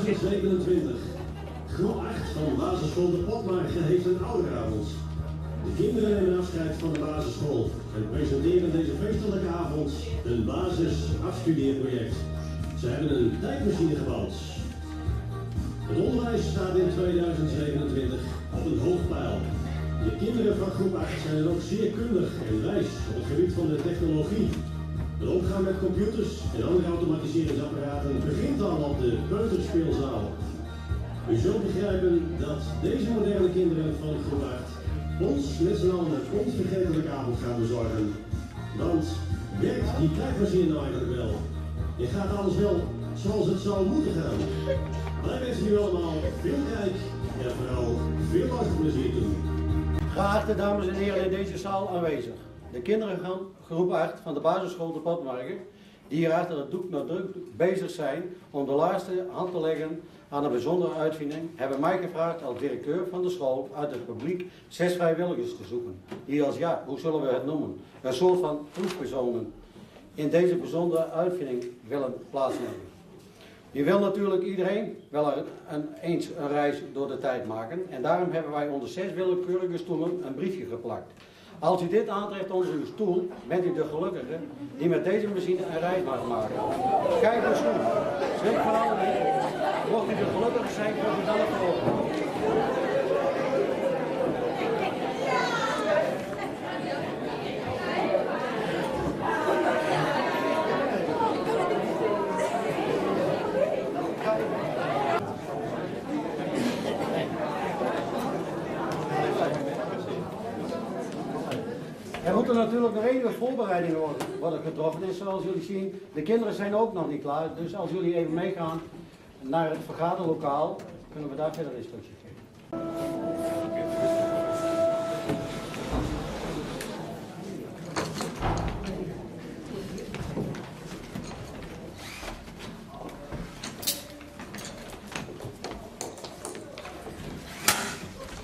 2027. Groep 8 van basisschool De Potmarken heeft een ouderavond. De kinderen nemen afscheid van de basisschool en presenteren deze feestelijke avond hun basisafstudeerproject. Ze hebben een tijdmachine gebouwd. Het onderwijs staat in 2027 op een hoog pijl. De kinderen van groep 8 zijn dan ook zeer kundig en wijs op het gebied van de technologie. Het omgaan met computers en andere automatiseringsapparaten begint al op de peuterspeelzaal. U zult begrijpen dat deze moderne kinderen van groep 8 ons met z'n allen een onvergetelijke avond gaan bezorgen. Want werkt die tijdmachine nou eigenlijk wel? Je gaat alles wel zoals het zou moeten gaan. Wij wensen u allemaal veel kijk en vooral veel luisterplezier toe. Geachte dames en heren in deze zaal aanwezig. De kinderen van groep 8 van de basisschool De Potmarken, die hier achter het doek nog druk bezig zijn om de laatste hand te leggen aan een bijzondere uitvinding, hebben mij gevraagd als directeur van de school uit het publiek 6 vrijwilligers te zoeken. Die als, ja, hoe zullen we het noemen, een soort van proefpersonen in deze bijzondere uitvinding willen plaatsnemen. Je wil natuurlijk iedereen wel eens een reis door de tijd maken en daarom hebben wij onder 6 willekeurige stoelen een briefje geplakt. Als u dit aantreft onder uw stoel, bent u de gelukkige die met deze machine een reis mag maken. Kijk uw stoel. Schrik vooral niet. Mocht u de gelukkige zijn, kunt u dan even open. Er moeten natuurlijk nog enige voorbereidingen worden getroffen. En zoals jullie zien, de kinderen zijn ook nog niet klaar. Dus als jullie even meegaan naar het vergaderlokaal, kunnen we daar verder instructies geven.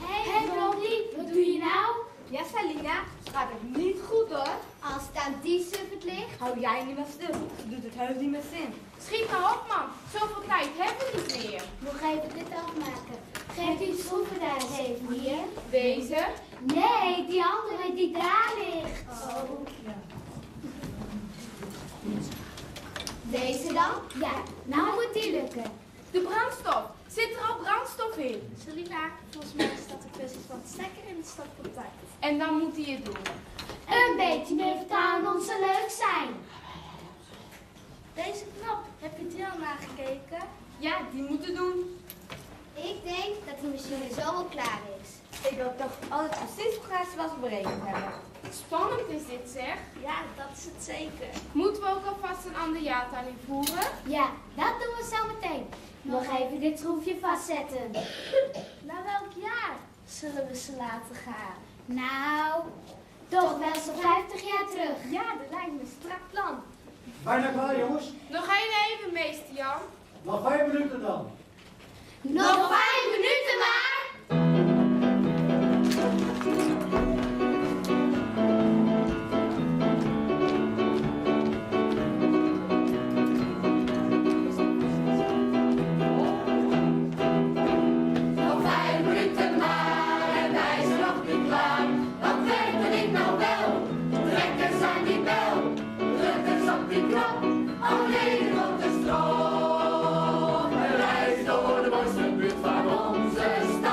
Hey Blondie, wat doe je nou? Ja, Salina, gaat het niet goed hoor. Als het aan die suf het ligt. Hou jij niet meer stil, ze doet het heus niet meer zin. Schiet nou op man, zoveel tijd hebben we niet meer. Nog even dit afmaken. Geef die schroeven daar eens even hier. Deze? Nee, die andere die daar ligt. Oh, ja. Deze dan? Ja, nou moet die lukken. De brandstof. Zit er al brandstof in? Salina, volgens mij staat de kwestie van het stekker in de stopcontact. En dan moet hij het doen. Een beetje meer vertrouwen ons zou leuk zijn. Deze knop, heb je die al nagekeken? Ja, die moeten doen. Ik denk dat die machine zo wel klaar is. Ik wil toch alles precies precies zoals we berekend hebben. Spannend is dit zeg. Ja, dat is het zeker. Moeten we ook alvast een ander jaartal invoeren? Ja, dat doen we zo meteen. Nog even dit schroefje vastzetten. Naar welk jaar zullen we ze laten gaan? Nou, toch wel zo'n 50 jaar terug. Ja, dat lijkt me een strak plan. Bijna klaar jongens? Nog even meester Jan. Nog 5 minuten dan. Nog 5 minuten maar! Nog 5 minuten maar en wij zijn nog niet klaar. Wat werkt er dit nou wel? Trek eens aan die bel, druk eens op die knop. Alleen op de stroom. Een reis door de mooiste buurt van onze stad.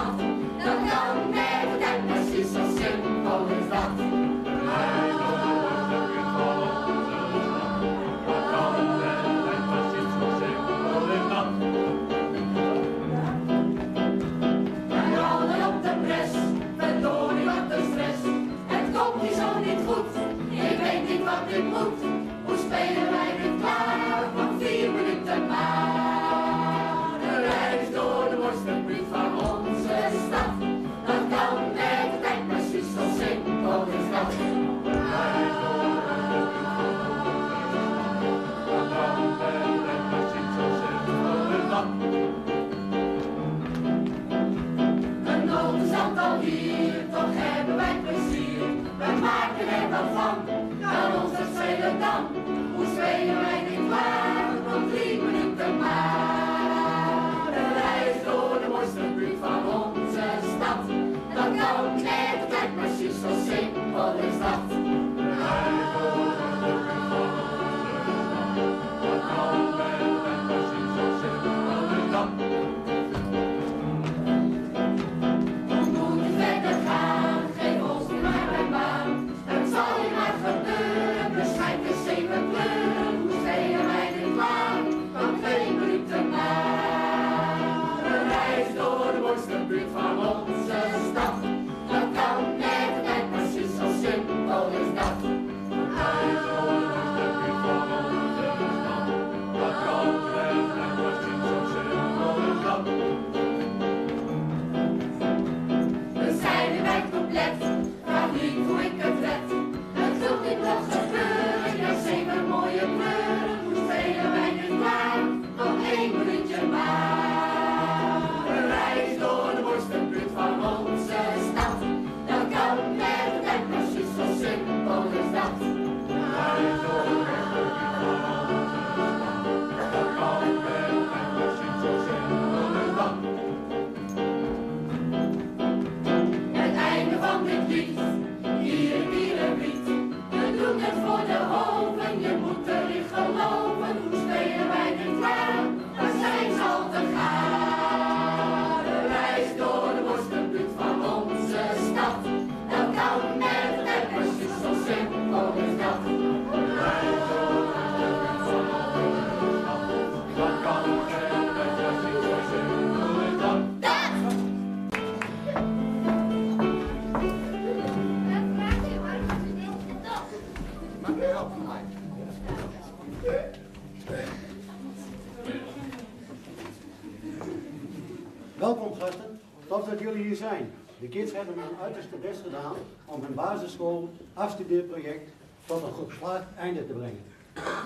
Welkom gasten, tof dat jullie hier zijn. De kids hebben hun uiterste best gedaan om hun basisschool afstudeerproject tot een geslaagd einde te brengen.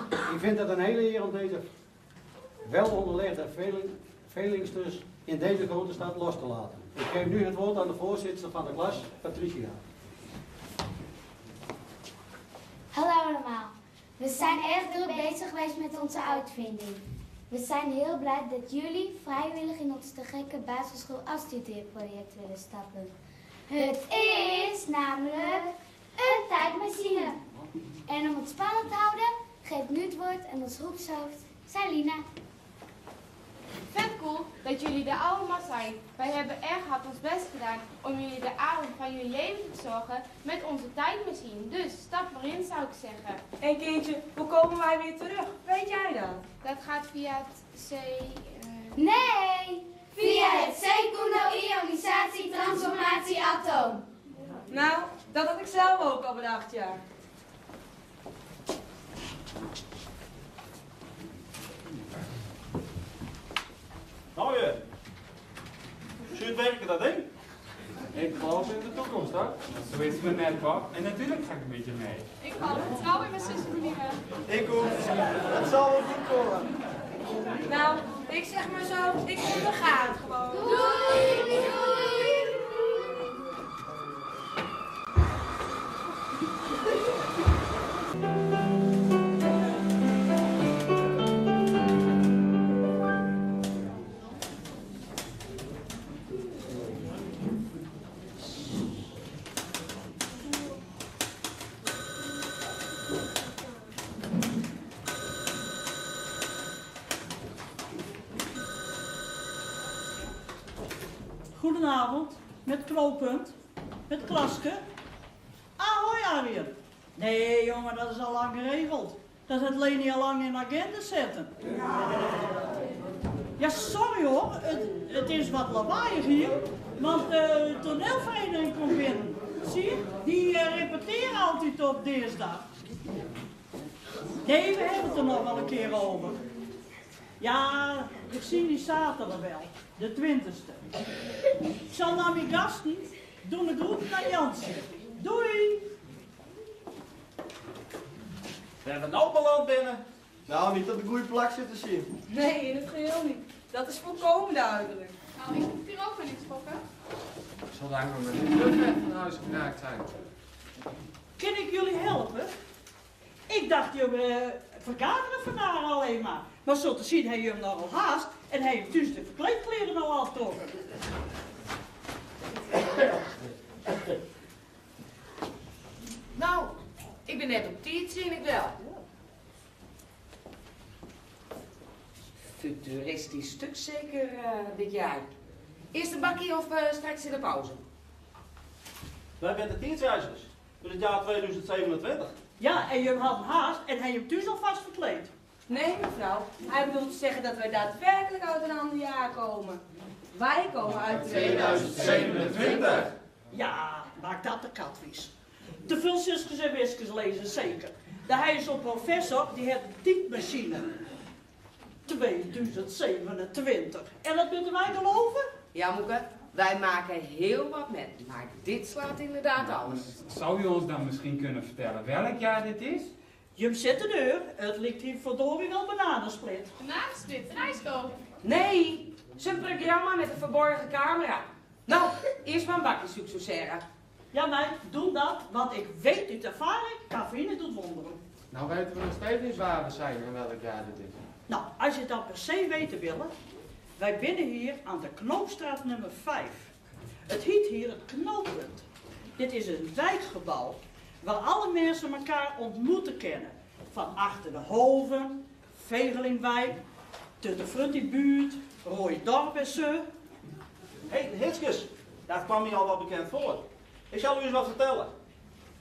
Ik vind het een hele eer om deze wel onderlegde veelingsters in deze grote stad los te laten. Ik geef nu het woord aan de voorzitter van de klas, Patricia. Hallo allemaal. We zijn erg druk bezig geweest met onze uitvinding. We zijn heel blij dat jullie vrijwillig in ons te gekke basisschool afstudeerproject willen stappen. Het is namelijk een tijdmachine. En om het spannend te houden, geeft nu het woord aan ons groepshoofd, Salina. Vet cool dat jullie er allemaal zijn. Wij hebben erg hard ons best gedaan om jullie de avond van jullie leven te verzorgen met onze tijdmachine. Dus stap maar in, zou ik zeggen. En kindje, hoe komen wij weer terug? Weet jij dat? Dat gaat via het Nee! Via het Secundo-ionisatie-transformatie-atoom. Nou, dat had ik zelf ook al bedacht, ja. Nou je, zie je het werken dat ding? Ik geloof in de toekomst, hoor. Zo is het met net wat. En natuurlijk ga ik een beetje mee. Ik ga vertrouwen in mijn zusje meneer. Ik hoef. Het zal wel goed komen. Nou, ik zeg maar zo, ik onderga het gewoon. Doei! Goedenavond, met knooppunt, met Klaske. Ahoy Arjen. Nee jongen, dat is al lang geregeld. Dat had Leni al lang in de agenda zetten. Ja, sorry hoor, het is wat lawaaiig hier, want de toneelvereniging komt binnen. Zie je, die repeteren altijd op dinsdag. Nee, we hebben het er nog wel een keer over. Ja, ik zie die zaterdag wel, de 20e. Ik zal naar mijn gasten doen de groeten naar Jansen. Doei! We hebben nou beland binnen. Nou, niet op de goede plak zitten zien. Nee, in het geheel niet. Dat is volkomen duidelijk. Nou, ik hoef hier ook wel iets fokken. Zolang we met de ver van huis geraakt zijn. Kan ik jullie helpen? Ik dacht, jullie vergaderen vandaag alleen maar. Maar zo te zien, heeft je hem nogal haast en hij heeft dus de verkleedkleren al afgetrokken. Nou, ik ben net op tijd, zie ik wel. Futuristisch stuk zeker dit jaar. Eerst een bakkie of straks in de pauze? Wij zijn de tienstreizigers. Voor het jaar 2027. Ja, en je had haast en hij heeft dus alvast verkleed. Nee mevrouw, hij bedoelt te zeggen dat wij daadwerkelijk uit een ander jaar komen. Wij komen uit 2027. Ja, maak dat de katwies. Te veel zusjes en wiskers lezen, zeker. Hij is zo'n professor, die heeft een typemachine. 2027. En dat moeten wij geloven? Ja, Moeke, wij maken heel wat met, maar dit slaat inderdaad alles. Zou je ons dan misschien kunnen vertellen welk jaar dit is? Je zet de deur, het ligt hier verdorie wel bananensplit. Bananensplit, rijstoof. Nee, zijn programma met een verborgen camera. Nou, eerst maar een bakje successeren. Ja meid, doe dat, want ik weet uit ervaring, cafeïne doet wonderen. Nou weten we nog steeds niet waar we zijn en welk jaar dit is. Nou, als je dat per se weten willen, wij binnen hier aan de Knoopstraat nummer 5. Het heet hier het Knooppunt. Dit is een wijkgebouw waar alle mensen elkaar ontmoeten kennen. Van achter de Hoven, Vegelingwijk, tot de Fruttibuurt, Rooidorp en zo. Hé, Hitskes, dat kwam hier al wat bekend voor. Ik zal u eens wat vertellen.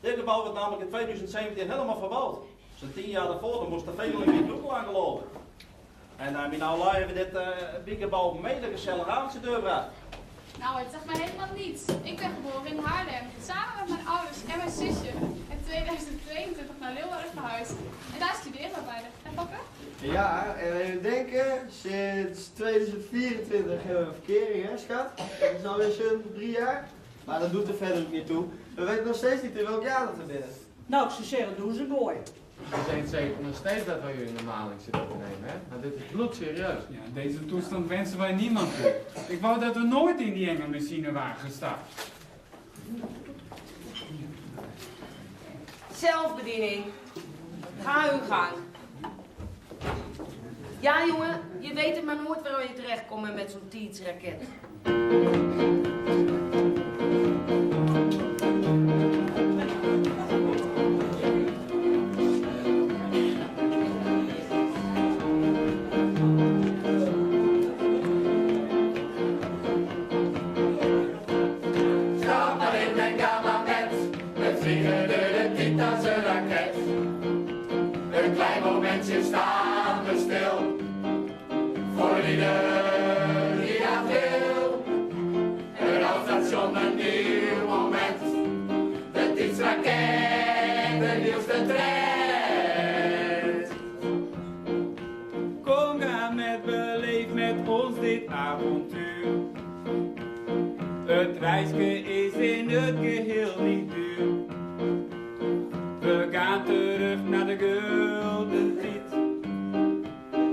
Dit gebouw werd namelijk in 2017 helemaal verbouwd. Zo'n 10 jaar daarvoor moest de Vegeling niet ook aan geloven. En nou laten we dit biegebouw mede gezellig aan zijn deur bracht. Nou, het zegt mij helemaal niets. Ik ben geboren in Haarlem, samen met mijn ouders en mijn zusje. In 2022 naar Leeuwarden verhuisd. En daar studeren we beide. En papa? Ja, en even denken, sinds 2024 hebben we verkering, hè schat? Dat is alweer zo'n 3 jaar. Maar dat doet er verder ook niet toe. We weten nog steeds niet in welk jaar dat we binnen. Nou, ze zeggen, doen ze mooi. Je denkt zeker nog steeds dat wij jullie normaal zitten te nemen, hè? Maar dit is bloedserieus. Ja, deze toestand wensen wij niemand toe. Ik wou dat we nooit in die enge machine waren gestapt. Zelfbediening. Ga uw gang. Ja, jongen, je weet het maar nooit waar je terechtkomt met zo'n Tietz-raket. Stap maar in en ga maar met. We vliegen de Tietz als een raket. Een klein momentje staan we stil. Voor ieder die dat wil. Een halstation, een nieuw moment. De Tietz-raket, de nieuwste trend. Kom, ga met, beleef met ons dit avontuur. Het reisje is in het geheel niet duur. We gaan terug naar de gulden tijd.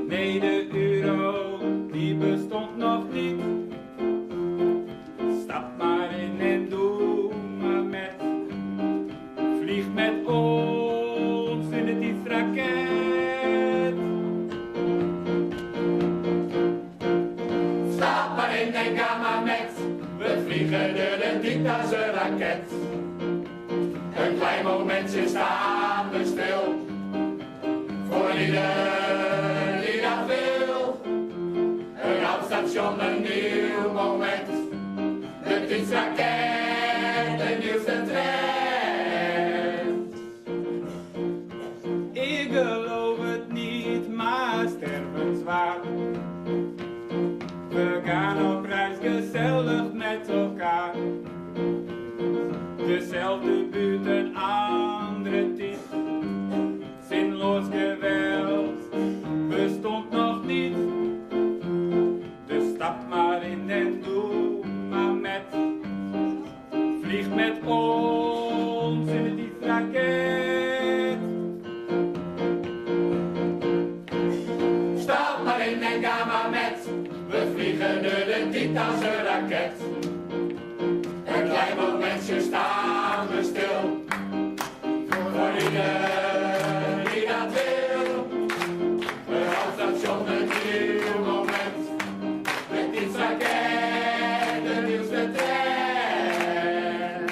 Nee, de euro, die bestond nog niet. Stap maar in en doe maar met. Vlieg met ons in de Tietz-raket. Stap maar in en ga maar met. We vliegen de Tietz als een raket. Een klein momentje staan we stil. Voor ieder die dat wil. Een halstation, een nieuw moment. De Tietz-raket, de nieuwste trend. Ik geloof het niet, maar stervenswaar. We gaan op reis gezellig met elkaar. Dezelfde buurt, een andere tijd. Zinloos geweld bestond nog niet. Dus stap maar in en doe maar met. Vlieg met ons in de Tietz-raket. Stap maar in en ga maar met. We vliegen de Tietz als een raket. Een klein momentje staan we stil. Voor ieder die dat wil. Een halstation, een nieuw moment. De Tietz-raket, de nieuwste trend.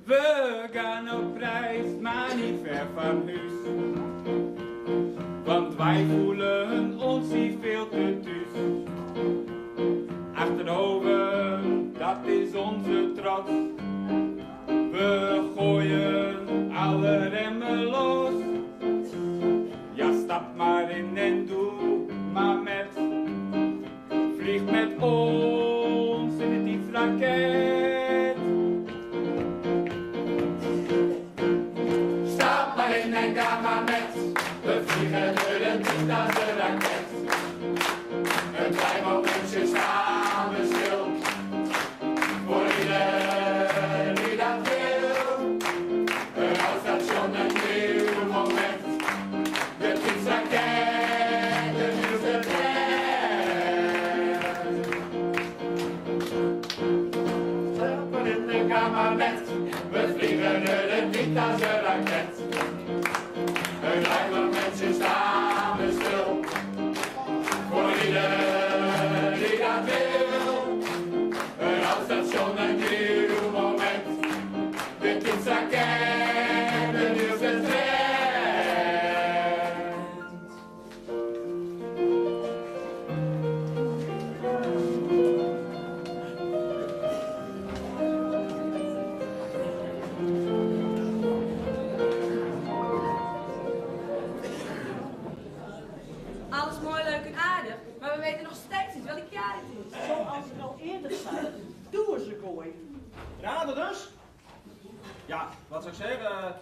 We gaan op reis, maar niet ver van huis. Want wij voelen ons hier veel te thuis. Achterover, dat is onze trots. We gooien alle remmen los. Ja, stap maar in en doe maar met. Vlieg met ons in de Tietz-raket. Stap maar in en ga maar met. We vliegen de Tietz als een raket. Een klein momentje staan we stil. Voor ieder die dat wil. Een halstation, een nieuw moment. De Tietz-raket, de nieuwste trend. Stap maar in en ga maar met. We vliegen de Tietz als een raket. Een klein momentje staan we stil. Voor ieder die dat wil. Een halstation, een nieuw moment. De Tietz-raket, de nieuwste trend. Alles mooi, leuk en aardig, maar we weten nog steeds niet welk jaar het is. Zoals ik al eerder zei, doen ze gooi. Raden dus? Ja, wat zou ik zeggen?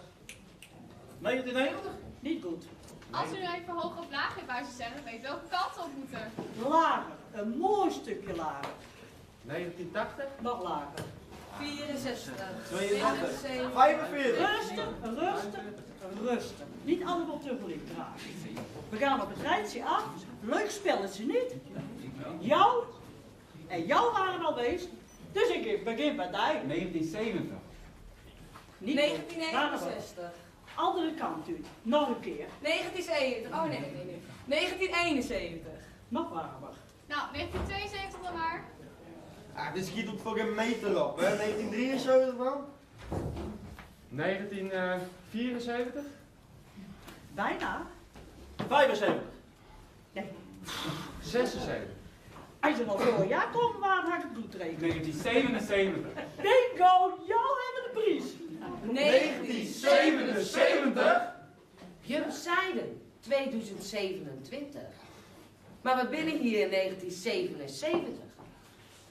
1990? Niet goed. Als u nou even hoog of laag heeft wou zeggen, weet welke kant op moeten. Lager. Een mooi stukje lager. 1980? Nog lager. 64. 32. 47. 45. Rustig, rustig, rustig. Niet allemaal tegelijk dragen. We gaan op het rijtje af. Leuk spelletje niet. Jou en jou waren al geweest. Dus ik begin bij mij. 1970. Niet 1961. Andere kant u. Nog een keer. 1970. Oh nee. 1971. Nog warmer. Nou, 1972 dan maar. Ah, dit schiet op voor geen meter op, hè? 1973 dan? 1974? Bijna. 75. Nee. 76. Als je nog voor een jaar komt, waar had ik het bloedrekenen? 1977. Bingo, jou hebben de prijs. 1977? Je zeiden 2027. Maar we binnen hier in 1977.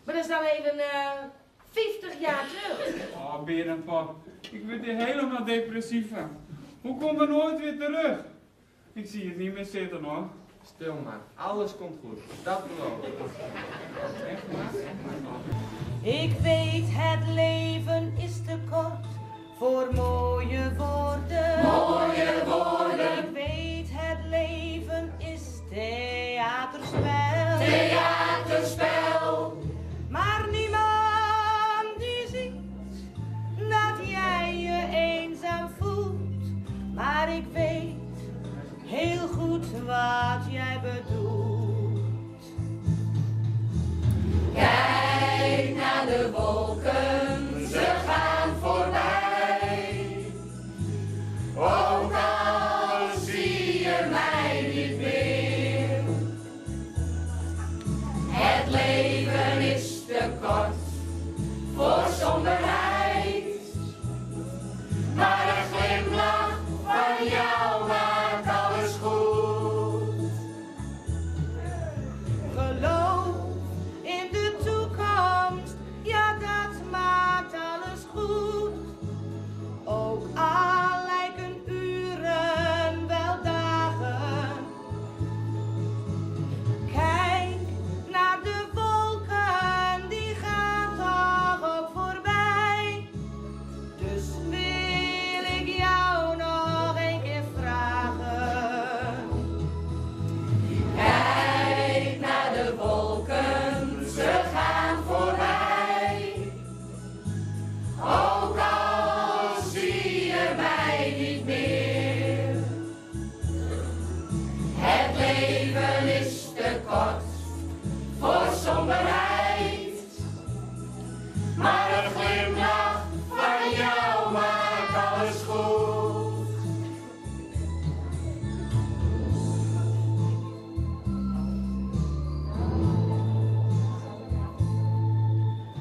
Maar dat is nou even 50 jaar terug. Oh, Berenpap, ik word hier helemaal depressief van. Hoe komen we nooit weer terug? Ik zie het niet meer zitten hoor. Stil maar, alles komt goed. Dat beloof ik. Echt waar? Ik weet het leven is te kort voor mooie woorden. Mooie woorden. Ik weet het leven is theaterspel. Theaterspel. Maar niemand die ziet dat jij je eenzaam voelt. Maar ik weet heel goed wat jij bedoelt. Kijk naar de wolken, ze gaan voorbij. Ook al zie je mij niet meer. Het leven is te kort voor somberheid. Maar een glimlach van jou maakt alles goed. Geloof in de toekomst, ja dat maakt alles goed. Ook al lijken uren wel dagen. Kijk naar de wolken, die gaan toch ook voorbij. Dus wil ik jou nog een keer vragen. Kijk naar de wolken, ze gaan voorbij. Ook al zie je mij niet meer. Het leven is te kort voor somberheid. Maar een glimlach van jou maakt alles goed.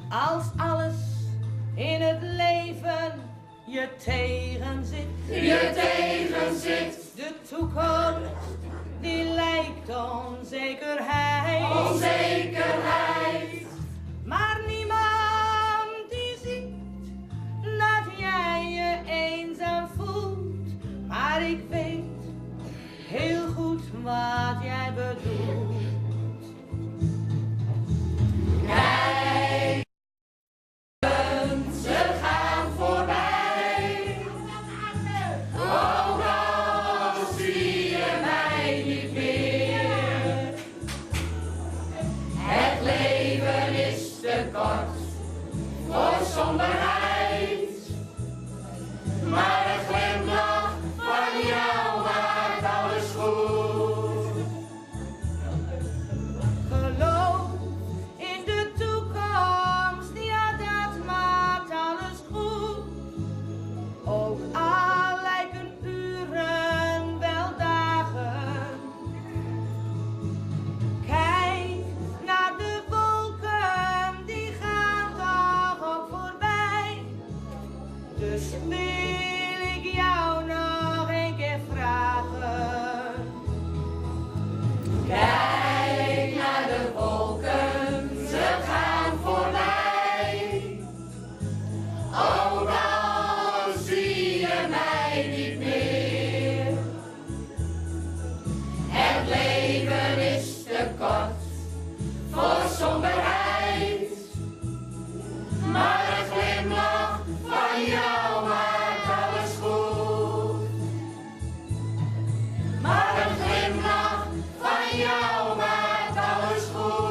Als alles in het leven je tegenzit. Je tegenzit. De toekomst die lijkt onzekerheid. Onzekerheid. Maar niemand die ziet dat jij je eenzaam voelt. Maar ik weet heel goed wat jij bedoelt. Kijk, ze gaan voorbij. Ook al zie je mij niet meer. Het leven is te kort voor somberheid. Maar een glimlach van jou maakt alles goed. te kort voor somberheid. Maar een glimlach van jou maakt alles goed. Maar een glimlach van jou maakt alles goed.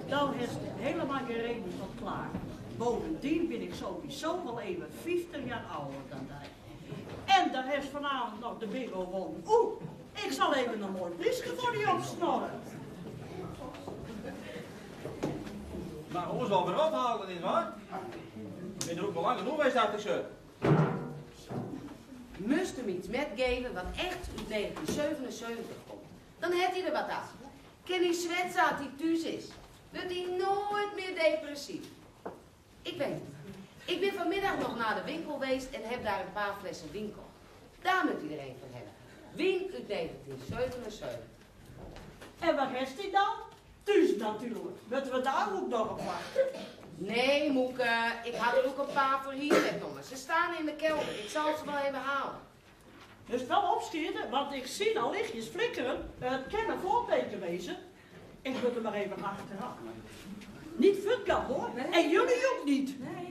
Nou is het helemaal gereden tot klaar. Bovendien ben ik sowieso wel even 50 jaar ouder dan hij. En daar heeft vanavond nog de bingo gewonnen. Oeh, ik zal even een mooi briesje voor die opsnorren. Maar ons wel weer ophalen is, hoor. Ik ben er ook wel lang genoeg geweest, dacht ik zo. Moest hem iets metgeven wat echt uit 1977 komt. Dan heeft hij er wat af. Ken hij zwetsen als hij thuis is. Dat hij nooit meer depressief. Ik weet het. Ik ben vanmiddag nog naar de winkel geweest en heb daar een paar flessen wien gekocht. Daar moet iedereen van hebben. Wien uit 1977. En waar is hij dan? Thuis natuurlijk. Moeten we daar ook nog op wachten? Nee, Moeke. Ik had er ook een paar voor hier metgenomen. Ze staan in de kelder. Ik zal ze wel even halen. Dus wel opschieten, want ik zie al lichtjes flikkeren. Het kan een voorteken wezen. Ik moet er maar even achteraan. Niet futkan hoor. Nee. En jullie ook niet. Nee.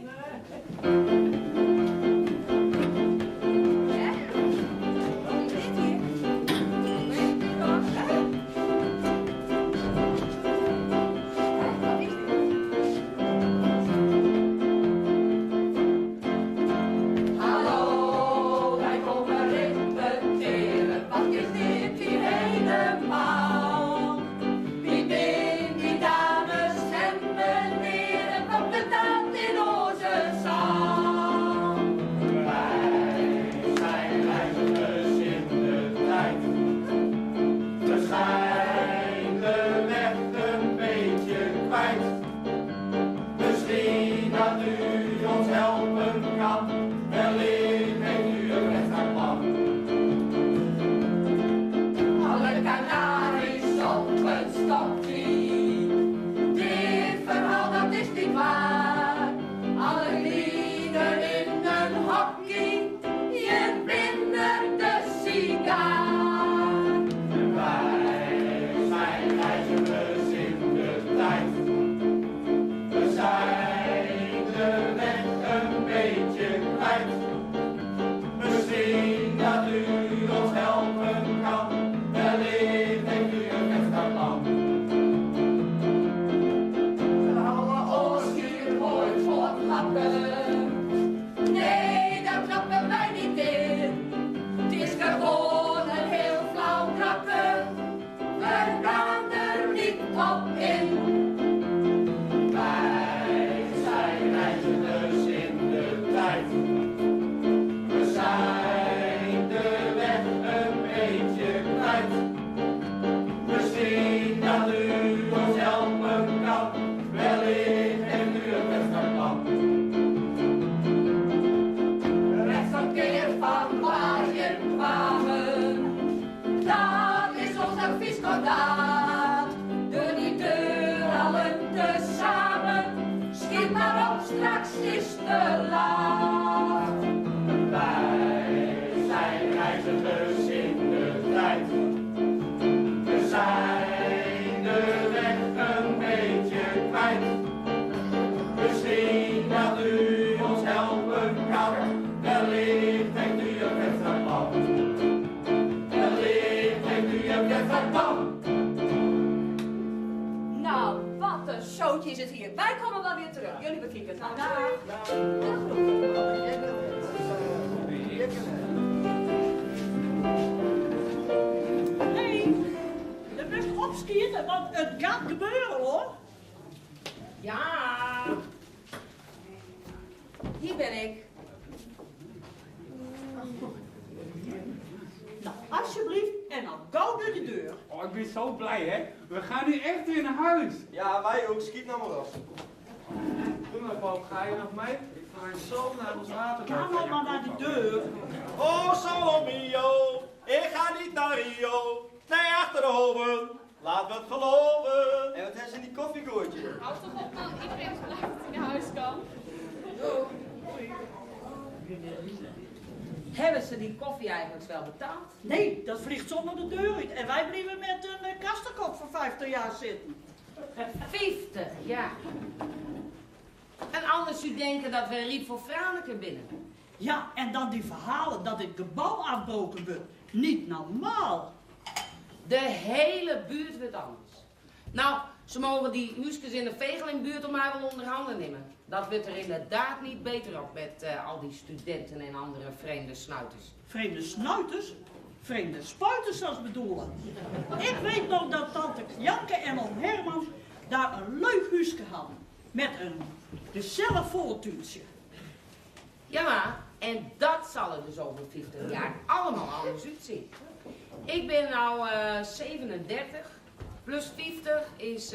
Is het hier. Wij komen wel weer terug. Jullie bekijken het. Nou, Nee, je best opschieten, want het gaat gebeuren hoor. Ja. Hier ben ik. Nou, alsjeblieft, en dan gauw door de deur. Oh, ik ben zo blij, hè. We gaan nu echt weer naar huis. Ja, wij ook. Schiet nou maar op. Doe maar, Paul. Ga je nog mee? Ik Mijn zoon naar ons water. Ga nou maar naar die deur. Oh, Salomio, ik ga niet naar Rio. Nee, achterover. Laten we het geloven. En wat is in die koffiekoortje? Houd toch op man, iedereen is blij dat hij naar huis kan. Hebben ze die koffie eigenlijk wel betaald? Nee, dat vliegt zonder de deur uit. En wij blijven met een kastenkop van 50 jaar zitten. 50 jaar. En anders u denken dat we riep voor Franeker binnen. Ja, en dan die verhalen dat het gebouw afgebroken wordt. Niet normaal. De hele buurt wordt anders. Nou, ze mogen die huisjes in de Vegelingbuurt om maar wel onder handen nemen. Dat wordt er inderdaad niet beter op met al die studenten en andere vreemde snuiters. Vreemde snuiters? Vreemde spuiters zelfs bedoelen. Ik weet nog dat tante Janke en oom Herman daar een leuk huisje hadden. Met een gezellig voortuintje. Ja maar, en dat zal er dus over 50 jaar allemaal anders uitzien. Ik ben nou 37, plus 50 is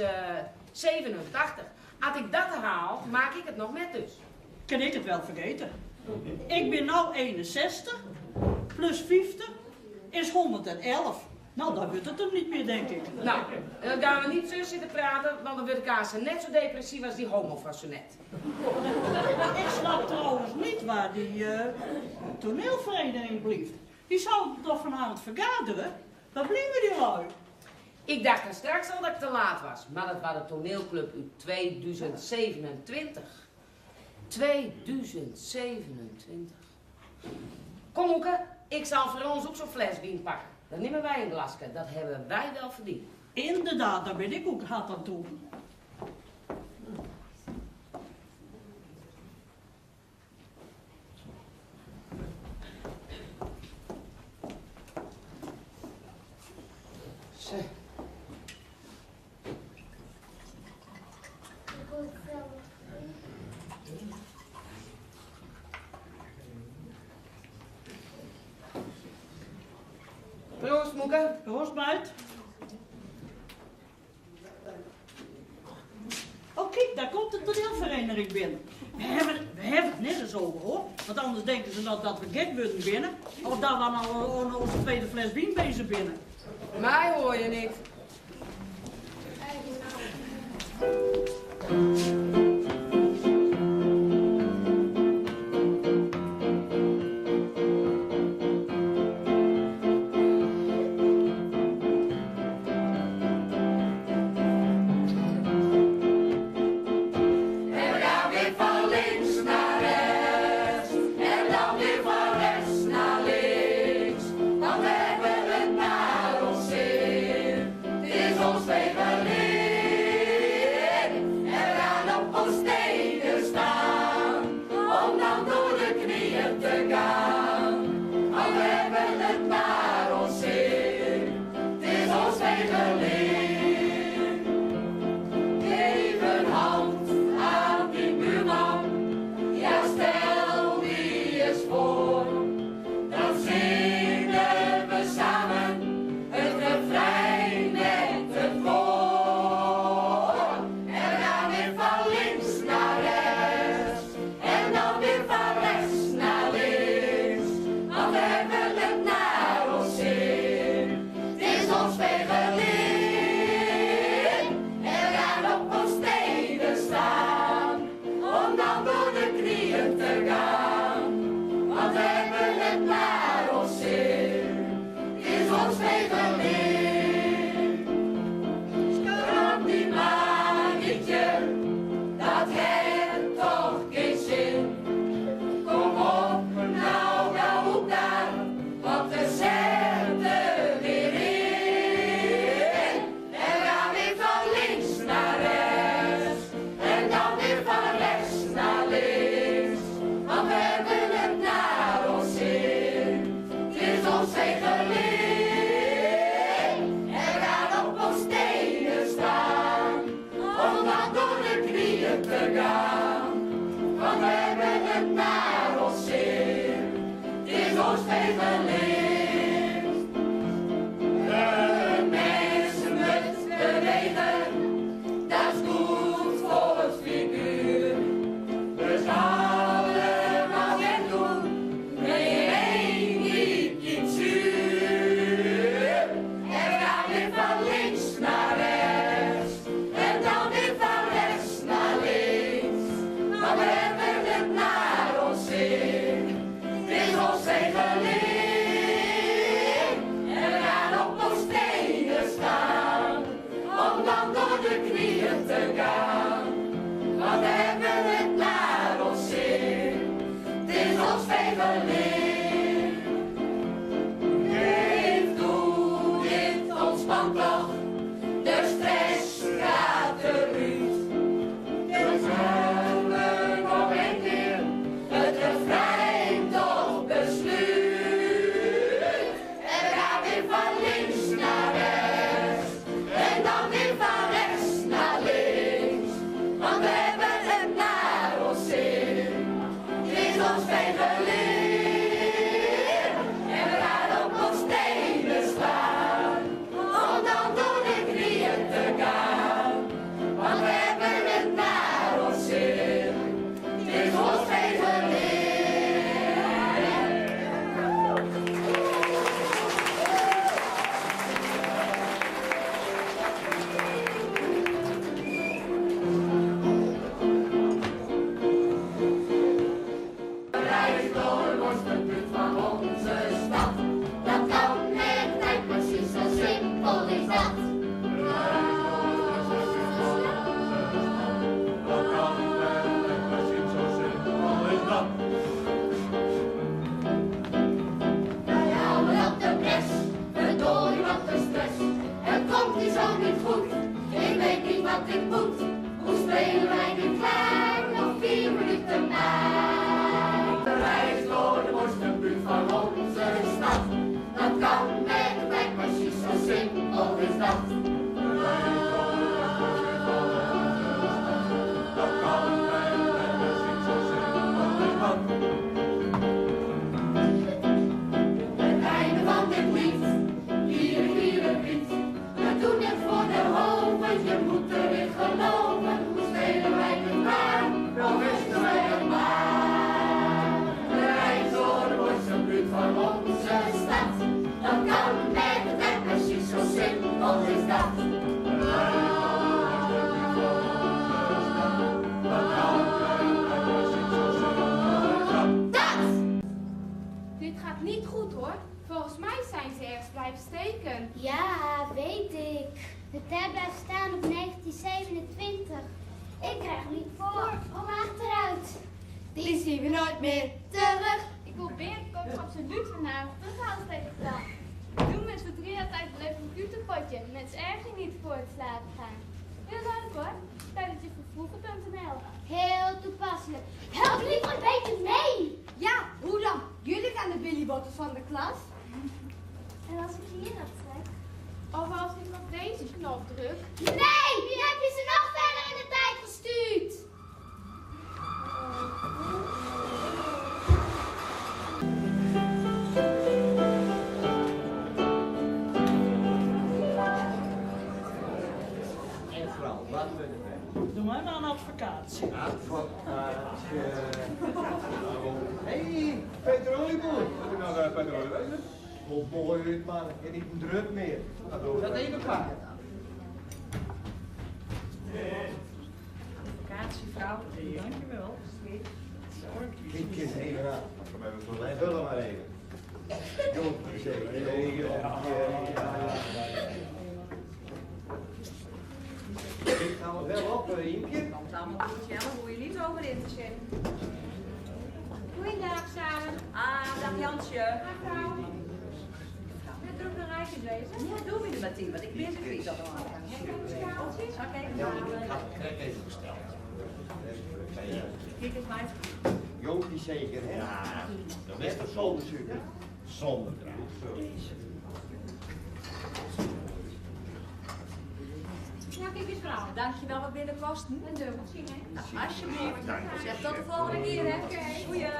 87. Als ik dat haal, maak ik het nog met dus. Kan ik het wel vergeten. Ik ben nou 61, plus 50 is 111. Nou, dan wordt het hem niet meer, denk ik. Nou, dan gaan we niet zo zitten praten, want dan wordt de kaas net zo depressief als die homo van zo net. Ik snap trouwens niet waar die toneelvereniging blijft. Die zou toch vanavond vergaderen? Waar blijven die lui? Ik dacht er straks al dat ik te laat was, maar dat was de toneelclub uit 2027. 2027. Kom Moeke, ik zal voor ons ook zo'n fles wien pakken. Dan nemen wij een glasje, dat hebben wij wel verdiend. Inderdaad, daar ben ik ook hard aan toe. Proost, Moeke. Proost, meid. Oh, kijk, daar komt de toneelvereniging binnen. We hebben het net eens over, hoor. Want anders denken ze dat we gek worden binnen. Of dat we nou onze tweede fles wien bezig binnen. Mij hoor je niet. Dus alle vijverleer. Geef toe, dit ontspant toch, de stress gaat eruit. Dus hebben we nog een keer het refrein toch besluit. En we gaan weer van links naar rechts, en dan weer van rechts naar links. Want we hebben het naar ons zin, het is ons vijverleer. En we gaan op ons stenen staan, om dan door de knieën te gaan. Want we hebben het naar ons zin, het is ons vijverleer. Rijksdorp wordt het punt van onze stad. Dat kan met tijd precies, zo simpel is dat. Dat kan met precies zo simpel is dat. Wij houden op de bres, verdorie wat een stress. Het komt hier zo niet goed, ik weet niet wat ik moet. Hoe spelen wij dit klaar, nog 4 minuten maar. De Rijksdorp wordt het punt van onze stad. Dat kan met tijd precies, zo simpel is dat. Dat kan met precies zo simpel is dat. Het einde van dit lied, hier het lied. We doen het voor de hoven, je moet erin geloven. Hoe spelen wij dit maar, nog eens spelen maar. De Rijksdorp wordt een buurt van onze stad. Dat kan met de tijd precies, zo simpel is dat. Dit gaat niet goed hoor. Volgens mij zijn ze ergens blijven steken. Ja, weet ik. De tab blijft staan op 1927. Ik krijg niet voor om achteruit. Die zien we nooit meer terug. Ik wil Berenkoop absoluut vanavond terughalen tegen de dag. Toen met z'n 3 altijd een leuk computerpotje. Mensen erg niet voor het slapen gaan. Heel leuk hoor. Tijdens vervroegen.nl. Heel toepasselijk. Help liever een beetje mee. Ja, hoe dan? Jullie zijn de billybotters van de klas. En als ik hier dat trek? Of als ik op deze knop druk. Nee, nu heb je ze nog verder in de tijd gestuurd. En vooral, wat we erbij. Doe maar een advocatie. Advocaatje. Hey, petrolieboer. Wat is nou petrolieën wezen? Hoe mooi dit man, je niet een druk meer. Dat even pakken. Advocatievrouw, dankjewel. Ik kies even aan. Wij vullen maar even. Jonkje zeker. Ik ga me wel op, Riempje. Komt allemaal goed, Jelle, hoor je niet over in te zetten. Goeiedag samen. Dag Jansje. Mevrouw. Met er ook een rijtje wezen? Ja, doe me er maar 10, want ik ben er niet allemaal. Oké, Kijk even besteld. kijk eens maar. Jonkje zeker, hè? Ja, dat is toch zonder suiker? Zonder drank. Ja, kijk eens vrouw. Dankjewel, wat binnen kosten. Een dubbeltje, hè? Nou, alsjeblieft. Zeg tot de volgende keer, hè? Goeie.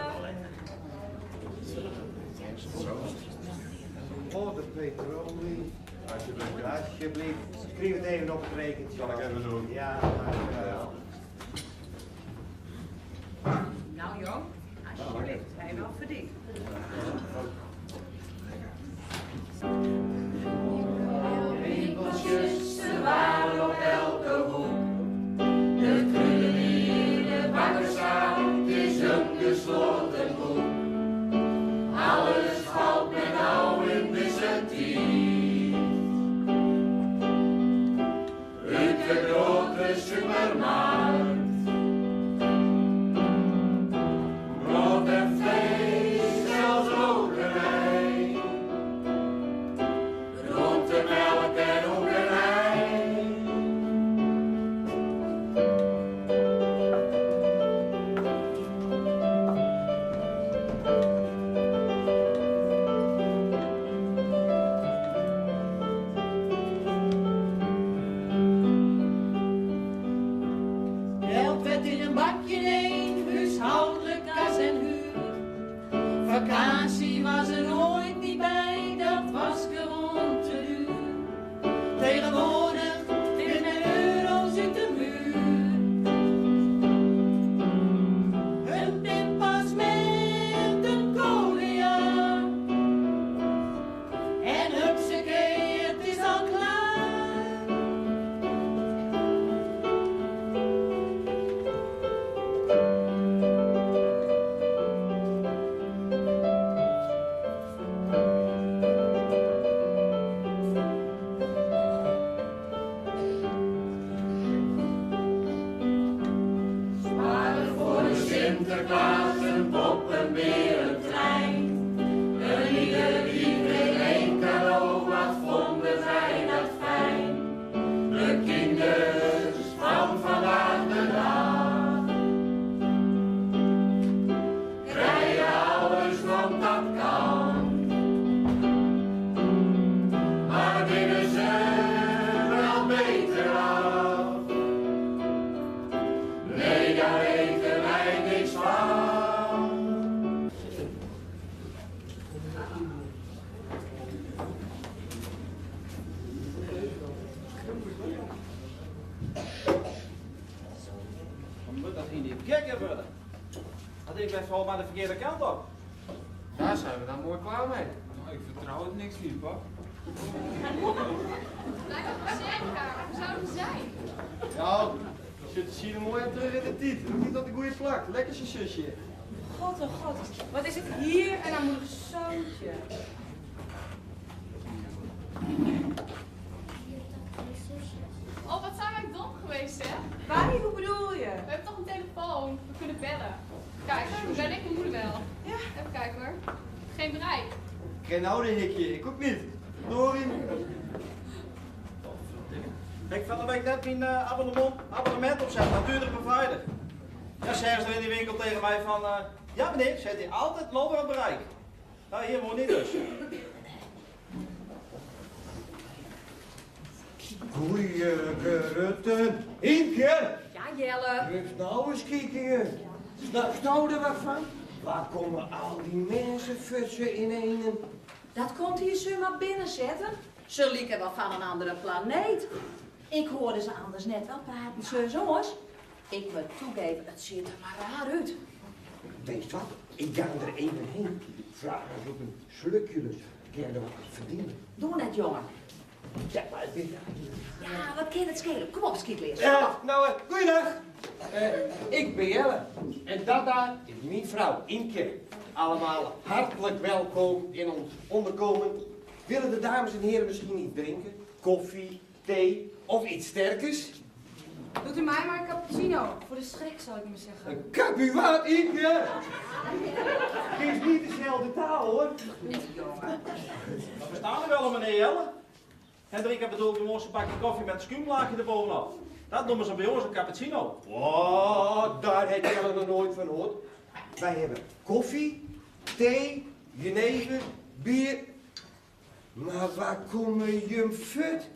Oh, de petrolie. Alsjeblieft. Alsjeblieft. Schrijf het even op het rekentje. Zal ik even doen? Ja, dankjewel. Nou, jong. Alsjeblieft. Hij wel verdiend. Winkeltjes, ze waren op elke hoek. De krullen die in de bakken staan, het is een gesloten boek. Alles valt met oude Byzantien. Uit de grote supermarkt. Brood en vlees vakantie was er nooit niet bij, dat was gewoon te duur. Tegenwoordig is met euro's in de muur. Een pinpas met een kolenjaar. En hupsakee, het is al klaar. Sinterklaas, een pop, een beer, een trein. Een ieder die kreeg één cadeau, wat vonden zij dat fijn. De kinders van vandaag de dag krijgen alles, want dat kan. Maar winnen ze wel beter af? Nee, daar weten wij niks van. Dan moet dat hier niet gekker worden. Want ik ben vooral maar de verkeerde kant op. Daar zijn we dan mooi klaar mee. Nou, ik vertrouw het niks meer, pap. Lijkt op een zerkamer. Hoe zou het zijn? Nou, zie je er mooi op terug in de tiet. Doe niet op de goede plak. Lekker zijn zusje. God, oh god. Wat is het hier en dan moet een zoontje. Oh, wat zijn wij dom geweest, hè? Waar? Hoe bedoel je? We hebben toch een telefoon? We kunnen bellen. Kijk, dan ben ik mijn moeder wel. Ja. Even kijken hoor. Geen bereik. Geen oude hikje. Ik ook niet. Dorien. Ik van de week net mijn abonnement opzet, natuurlijk beveiligd. Ja, zeggen ze in die winkel tegen mij van, ja meneer, zet hij altijd lopen op bereik. Nou, hier moet niet dus. Goeie gerutten. Inke! Ja, Jelle. Rust nou eens kijken. Snap nou er wat van? Waar komen al die mensen futsen in een? Dat komt hier zomaar binnenzetten. Ze lieken wel van een andere planeet. Ik hoorde ze anders net wel praten, zoals. Ik moet toegeven, het ziet er maar raar uit. Weet wat? Ik ga er even heen. Vraag eens op een slukje dus. Kan je er wat verdienen? Doe net, jongen. Ja, maar het is... Ja, wat kan het schelen? Kom op, skietleer. Goeiedag. Ik ben Jelle. En dat daar is mijn vrouw, Inke. Allemaal hartelijk welkom in ons onderkomen. Willen de dames en heren misschien iets drinken? Koffie, thee of iets sterkers? Doet u mij maar een cappuccino. Voor de schrik, zal ik maar zeggen. Een kapu wat, Inke? Het is niet dezelfde taal, hoor. We verstaan er wel, meneer Jelle. Hendrik heeft bedoeld gewoon een bakje koffie met een schuimlaagje erbovenop. Dat noemen ze bij ons een cappuccino. Oh, daar heb Jelle nog nooit van gehoord. Wij hebben koffie, thee, jenever, bier. Maar waar komen je fut?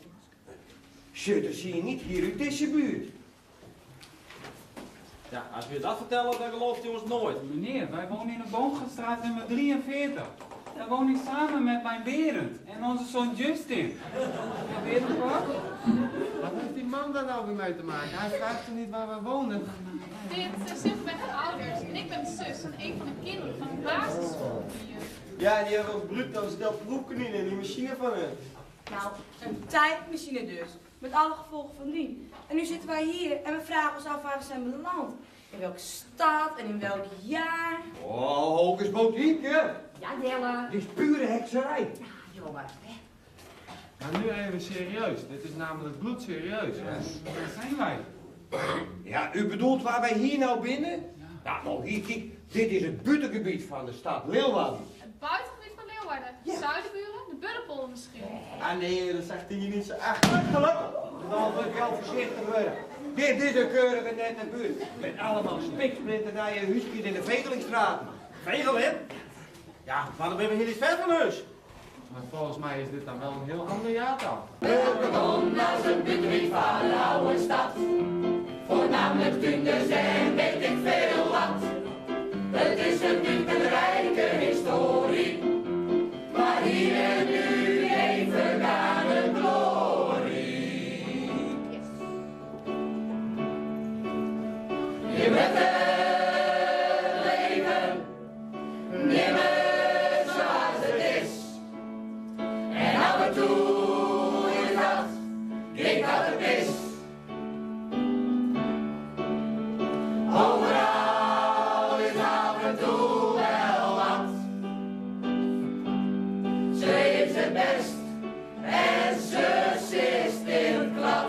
Dat zie je niet hier uit deze buurt. Ja, als we dat vertellen, dan gelooft u ons nooit. Meneer, wij wonen in de Boomgastraat nummer 43. Daar woon ik samen met mijn Berend en onze zoon Justin. Ja, Berend, wat? Wat heeft die man daar nou weer mee te maken? Hij vraagt toch niet waar we wonen? Dit zit met de ouders en ik ben de zus van een van de kinderen van de basisschool hier. Ja, die hebben ook bruut dan stelt proefkonijnen in die machine van hun. Nou, een tijdmachine dus. Met alle gevolgen van dien. En nu zitten wij hier en we vragen ons af waar we zijn beland. In welke stad en in welk jaar. Oh, hocus Inke. Ja, Jelle. Dit is pure hekserij. Ja, jongen. Maar nu even serieus. Dit is namelijk bloedserieus. Waar zijn wij? Ja, u bedoelt waar wij hier nou binnen? Ja, nou hier, kijk. Dit is het buitengebied van de stad Leeuwarden. Het buitengebied van Leeuwarden. De Zuiderburen, de Buddenpolder misschien. Ah nee, dat zegt hij niet zo achterlijk. Dan moet je wel voorzichtig worden. Dit is een keurige nette buurt. Met allemaal spiksplinternijen huisjes in de Vegelingstraat. Vegeling? Ja, maar dan ben we hier niet ver van huis. Maar volgens mij is dit dan wel een heel ander jaartal. Welkom als een buitengebied van de oude stad. Voornamelijk tunders en weet ik veel wat. Het is een buurt met rijke historie. leven nimmer zoals het is. En af en toe is dat, ik dat het is. Overal is af en toe wel wat. Ze heeft het best en ze zit in het klad.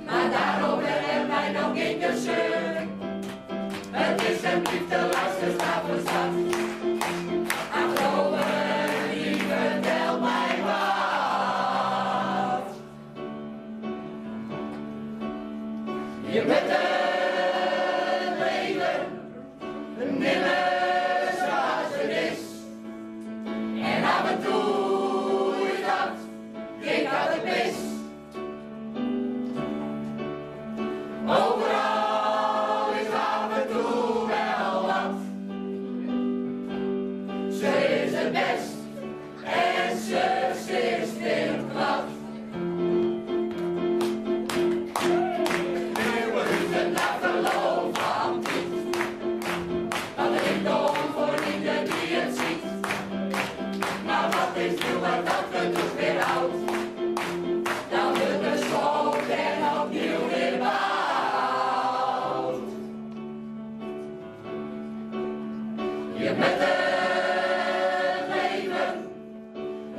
Maar daarover hebben wij nog geen gezeur. Het is een liefde langs de Stavenstad. Ach, geloven, lieve, tel mij wat. Je bent het leven nimmer zoals het is. En af en toe is dat, ik had het mis. Overal is af en toe wel wat. Ze is het best en ze zit in het klad. Nu is het na verloop van tijd. Dat ik dom voor ieder die het ziet. Maar wat is nu wat dat genoeg weer oud? Dan wordt de school en opnieuw weer bouwd. Je bent het leven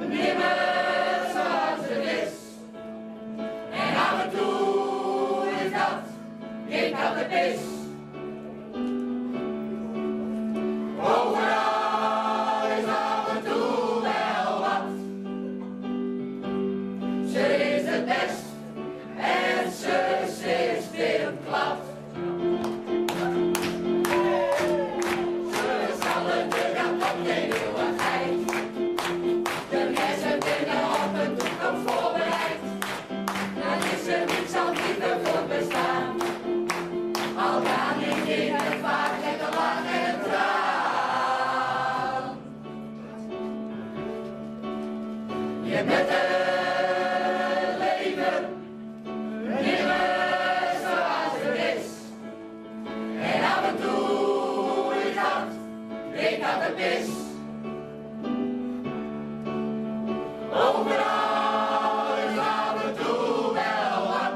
nimmer zoals het is. En af en toe is dat, ik had het mis. Overal is af en toe wel wat. Ze is het best en ze zit in het klad. Ze zal het de kant op de eeuwigheid. De mensen binnen op een toekomst voorbereid. Dan is er niets al dieper voor bestaan. Al gaan ik in het vaart met de lach en het traan. Je bent het leven nimmer zoals het is. En af en toe is dat, ik had het mis. Overal is af en toe wel wat.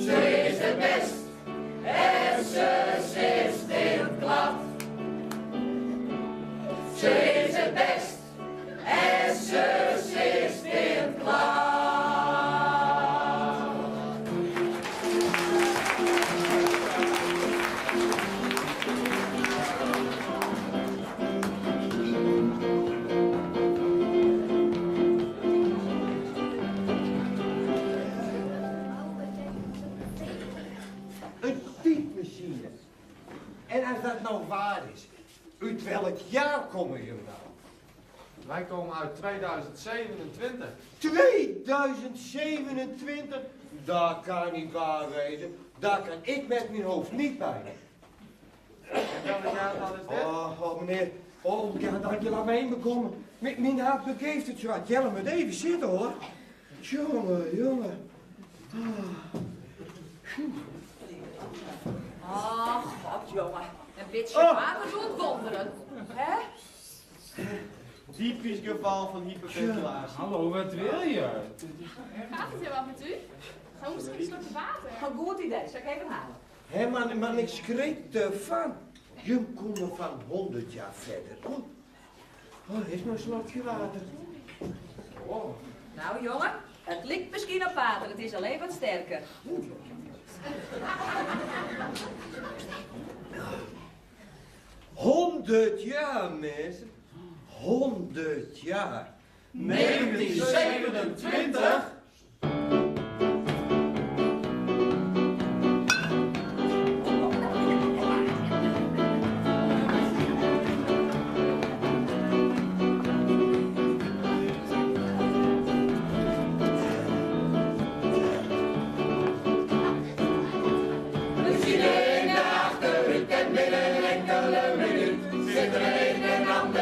Ze is het best en ze zit in het klad. Ze is het best en ze zit in het klad. Een typemachine. En als dat nou waar is, uit welk jaar komen jullie nou? Wij komen uit 2027. 2027? Dat kan niet waar wezen. Daar kan ik met mijn hoofd niet bij. En welk jaar dat is dit? Oh, meneer. Oh, ja, dat je laat me heen bekomen. Mijn hart begeeft het zo wat. Jelle moet even zitten, hoor. Jongen. Oh, god, jongen. Een beetje water doet wonderen. Hè? Typisch geval van hyperventilatie. Hallo, wat wil je? Gaat het heel wat met u? Gaan we misschien een slokje water? Een goed idee, zal ik even halen. Hé, man, ik schrik ervan. Je komt nog van 100 jaar verder. Oh, is maar een slokje water. Oh. Nou, jongen, het lijkt misschien op water. Het is alleen wat sterker. 100 jaar, mensen. 100 jaar. 1927.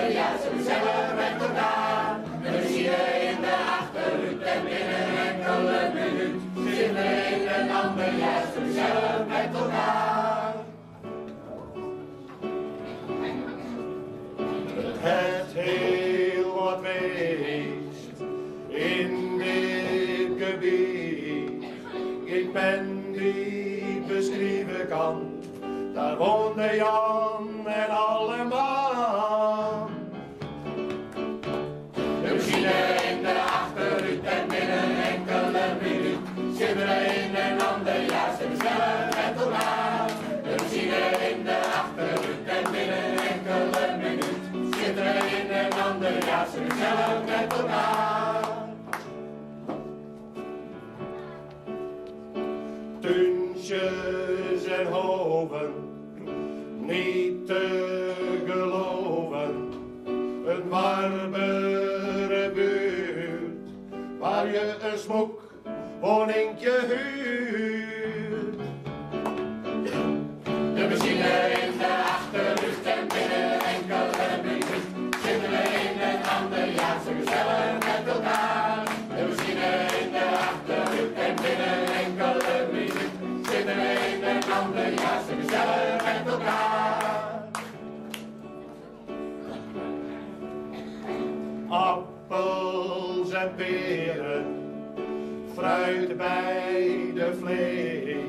Ja, zo zelf met elkaar. We zien in de achterhoed en ander jaar zo gezellig met elkaar. Het heel wat weest in dit gebied. Ik ben niet beschrijven kan. Daar woonde Jan en alle man. De machine in de achterruit en binnen enkele minuut zit er een en ander jaar zo gezellig met elkaar. De machine in de achterruit en binnen enkele minuut zit er een en ander jaar zo gezellig met elkaar. Tuintjes en hoven, niet te geloven, een warmere buurt, waar je een smokwoningje huurt. De machine in de achterruit en binnen enkele minuut zit er een en ander jaar zo gezellig met elkaar. De machine in de achterruit en binnen enkele minuut zit er een en ander jaar zo gezellig met elkaar. Appels en peren, fruit bij de vlees.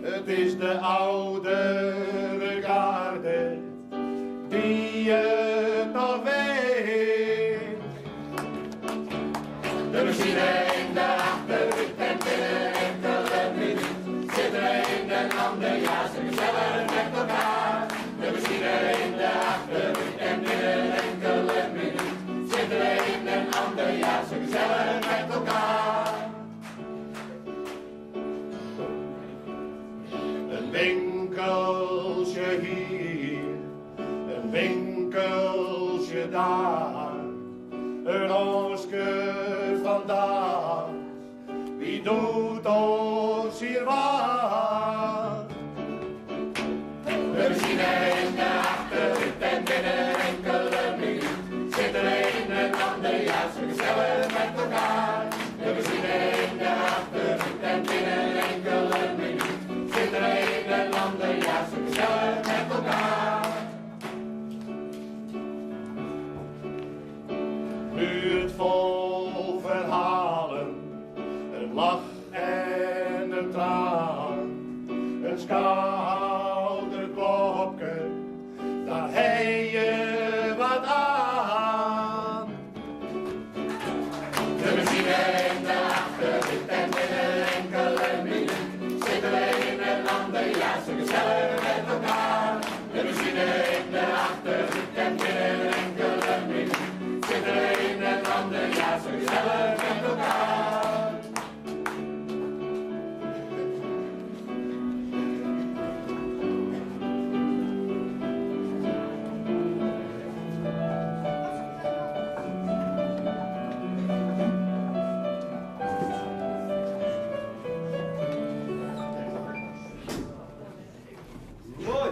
Het is de oudere garde die het nog weet. De machine in de achterruit en binnen enkele minuut zit er een en ander jaar zo gezellig met elkaar. De machine in de achterruit en binnen enkele minuut zit er een en ander jaar zo gezellig met elkaar. Een winkeltje hier, een winkeltje daar, een oorske vandaag, wie doet ons hier waar? De machine in de achterruit en binnen enkele minuut zit er een en ander jaar zo gezellig met elkaar. De machine in de achterruit en binnen enkele minuut zit er een en ander jaar zo gezellig met elkaar. Buurt vol verhalen, een lach en een traan, een schouderklopje, daar heb je wat aan. De machine in de achterruit en binnen enkele minuut zit er een en ander jaar zo gezellig met elkaar. De machine in de achterruit en binnen enkele minuut zit er een en ander jaar zo gezellig met elkaar. Mooi.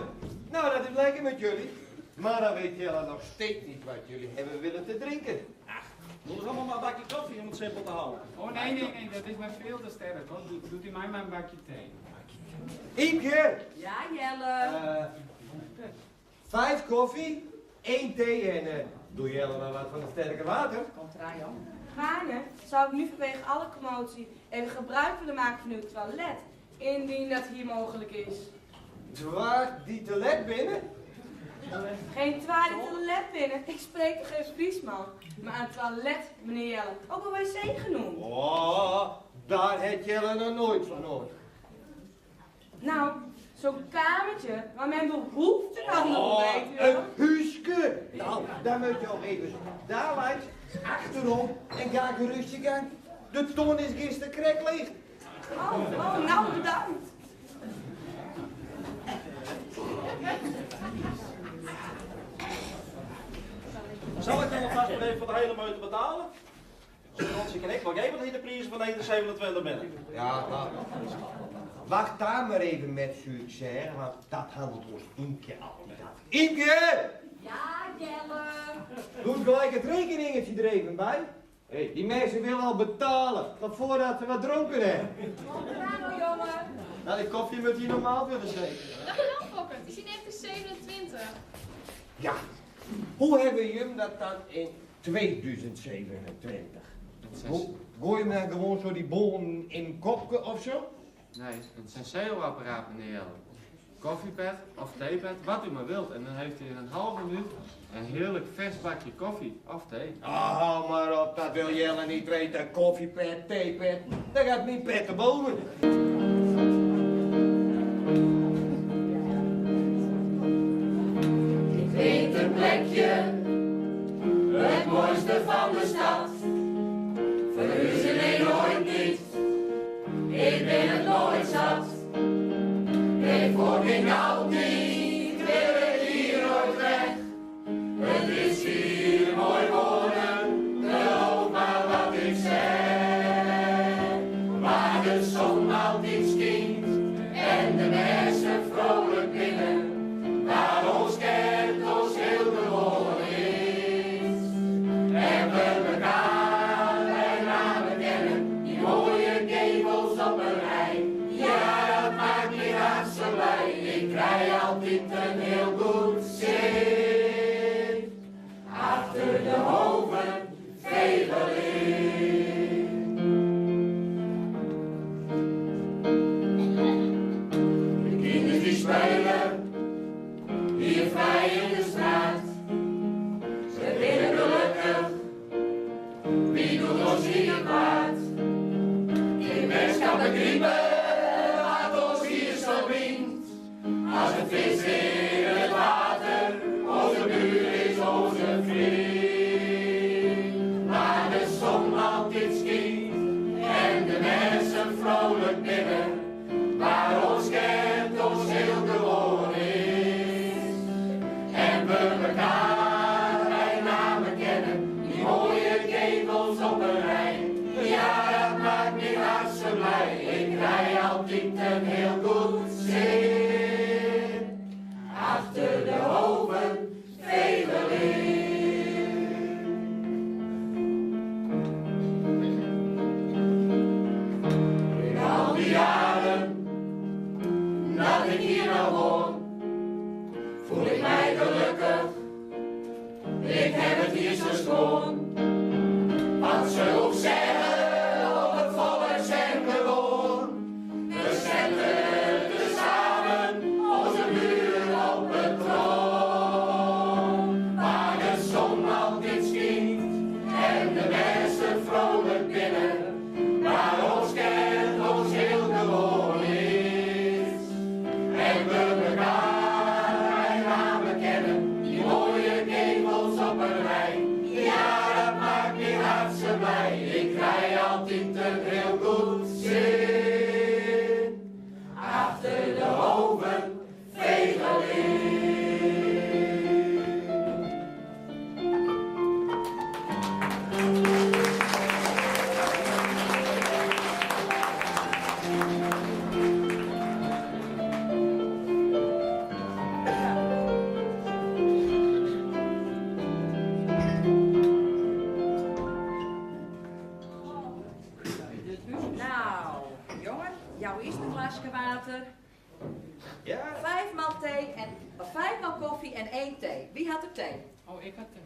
Nou, dat is lekker met jullie. Maar dan weet Jelle nog steeds niet wat jullie hebben willen te drinken. Doe er allemaal maar een bakje koffie om het simpel te houden. Oh nee, dat is mij veel te sterk hoor. Doet u mij maar een bakje thee. Iepje! Ja, Jelle. 5 koffie, 1 thee en doe Jelle maar wat van het sterke water. Komt eraan, Jan. Gaarne zou ik nu vanwege alle commotie even gebruik willen maken van uw toilet. Indien dat hier mogelijk is. Dwaar die toilet binnen? Geen toilet binnen. Ik spreek er geen Friesman. Maar een toilet, meneer Jelle. Ook een wc genoemd. Oh, daar heeft Jelle nog nooit van gehoord. Nou, zo'n kamertje waar men behoefte aan nog weet u een wel. huisje. Nou, daar moet je ook even daar langs, achterom en ga gerust je gang. De ton is gisteren krek leeg. Nou bedankt. Zal ik dan alvast nog even voor de hele meute betalen? Zoals ik en ik, maar geven dan hier de prijzen van 1,27 binnen. Ja, nou, wacht daar maar even met succes, want dat handelt ons Iemke altijd af. Iemke! Ja, Jelle. Doe gelijk het rekeningetje er even bij. Hé, die mensen willen al betalen, nog voordat ze wat dronken hebben. Bravo, jongen. Nou, die koffie moet hier normaal willen zeker. Dag wel, Fokker. Het is in 1927. Ja, hoe hebben jullie dat dan in 2027? Gooi je me dan gewoon zo die bonen in een kopje of zo? Nee, het Senseo-apparaat, meneer Jelle. Koffiepad of theepad, wat u maar wilt. En dan heeft u in een halve minuut een heerlijk vers bakje koffie of thee. Ah, hou maar op, dat wil Jelle niet weten. Koffiepad, theepad, dan gaat mijn pet te boven. Ik weet een plekje, het mooiste van de stad. Verhuizen nee nooit niet, ik ben het nooit zat. Ik voor geen geld niet, wil ik hier nooit weg. Het is hier mooi wonen, geloof maar wat ik zeg. Waar de zon altijd schijnt en de mensen vrolijk binnen. Waar ons kerk ons heel gewoon is. En we elkaar bij namen kennen, die mooie gevels op een rij. Ja, dat maakt me hart zo blij. Ik krijg altijd een heel goed zicht. Achter de hoven, Vegeling. De kinderen die spelen hier vrij in de straat. Ze willen gelukkig, wie doet ons hier kwaad? Geen mens kan begrijpen wat ons hier zo bindt. Als een vis in het water, onze buur is onze vriend. Waar de zon altijd schijnt en de mensen vrolijk binnen. Waar ons kent ons heel gewoon is. En we elkaar bij namen kennen, die mooie gevels op een rij. Ja, dat maakt me hart zo blij, ik rij altijd een heel goed zin. Achter de hoven, Vegeling. In al die jaren dat ik hier nou woon, voel ik mij gelukkig, ik heb het hier zo schoon. Wat ze ook zeggen over volks en gewoon, we zetten tezamen onze buren op het troon. Waar de zon altijd schijnt en de mensen vrolijk binnen, waar ons kent ons heel gewoon is. En we elkaar bij namen kennen, die mooie gevels op een rij. Ja, dat maakt me hart zo blij, ik rij altijd een heel goed zin. Achter de hoven, Vegeling. Nou, jongen, jouw eerste glaasje water. Ja. 5 maal thee en 5 maal koffie en 1 thee. Wie had er thee? Oh, ik had thee.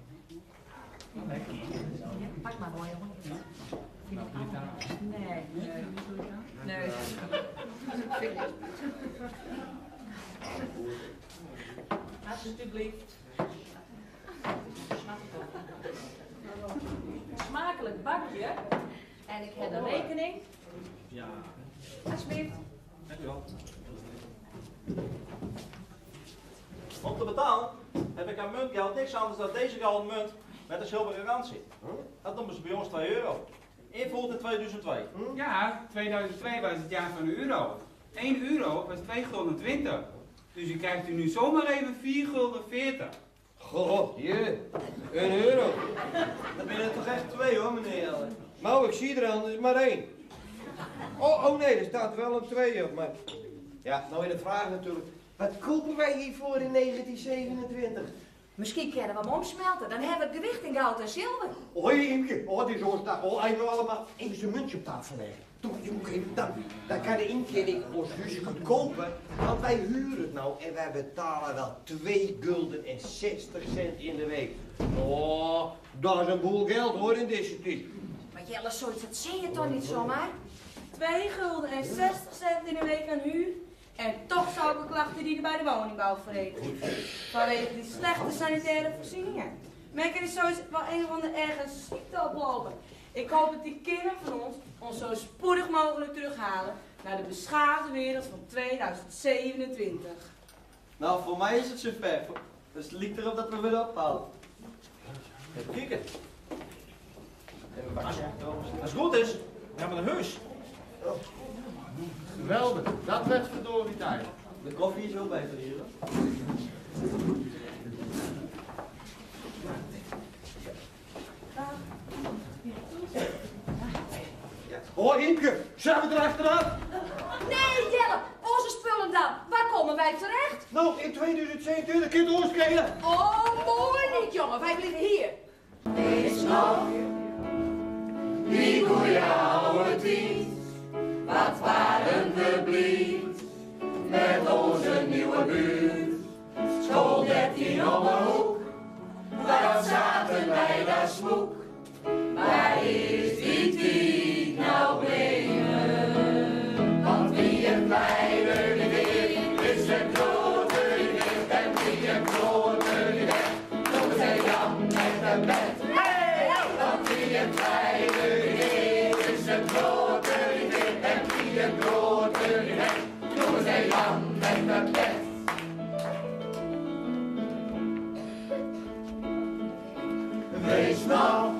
Ja, pak maar mooi, jongen. Nee, nee. Alsjeblieft. Smakelijk bakje. En ik heb de rekening. Ja. Alsjeblieft. Dankjewel. Om te betalen heb ik aan muntgeld niks anders dan deze gouden munt met een zilveren garantie. Dat noemen ze bij ons 2 euro. Invoert in 2002. Ja, 2002 was het jaar van de euro. 1 euro was 2,20 gulden. Dus u krijgt u nu zomaar even 4,40 gulden. God, je, 1 euro. Dan ben je er toch echt 2 hoor, meneer. Nou, ik zie er anders maar 1. Oh nee, er staat wel een 2 op, maar... Ja, nou in de vraag natuurlijk. Wat kopen wij hiervoor in 1927? Misschien kunnen we hem omsmelten, dan hebben we het gewicht in goud en zilver. Hoi Imke, die zo'n dag al even allemaal even zijn muntje op tafel leggen. Doe, dan kan de Imke en ik ons huisje goed kopen, want wij huren het nou en wij betalen wel 2 gulden en 60 cent in de week. Oh, dat is een boel geld hoor in deze tijd. Maar Jelle, zoiets, dat zie je toch niet zomaar? 2 gulden en 60 cent in de week aan huur. En toch zou ik een klachten dienen bij de woningbouwvereniging. Vanwege die slechte sanitaire voorzieningen. Merken is zoiets wel een van de ergens ziekte oplopen. Ik hoop dat die kinderen van ons zo spoedig mogelijk terughalen naar de beschaafde wereld van 2027. Nou, voor mij is het zover. Dus het lijkt erop dat we weer ophalen. Even kijken. Als het goed is, gaan we naar huis. Geweldig, dat werd verdorie tijd. De koffie is wel beter hier, hoor. Hoi Imke, zijn we er achteraan? Nee, Jelle, onze spullen dan. Waar komen wij terecht? Nou, in 2022 kind oorskelen. Oh, mooi niet, jongen. Wij blijven hier. Wees nog die goeie oude tijd. Wat waren we blij met onze nieuwe buurt. School 13 om een hoek, wat zaten wij daar smoek. Waar is die tijd nou gebleven? Want wie een kleine idee is een grote idee. En wie een grote idee, noemen zij Jan met een bed. Want wie een kleine idee is een grote idee. En wie een grote idee, noemen zij Jan met een bed. Wees nog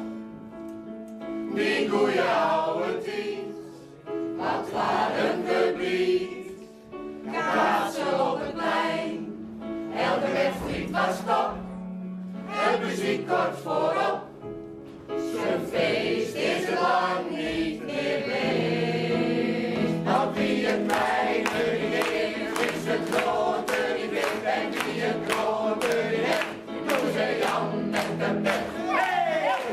die goeie oude tijd, wat waren we blij. Kaatsen op het plein, elke wedstrijd was top. Het muziek kort voorop, zijn feest is er lang niet meer geweest. Want wie een kleine idee is een grote idee. En wie een grote idee, noemen ze Jan met een bed.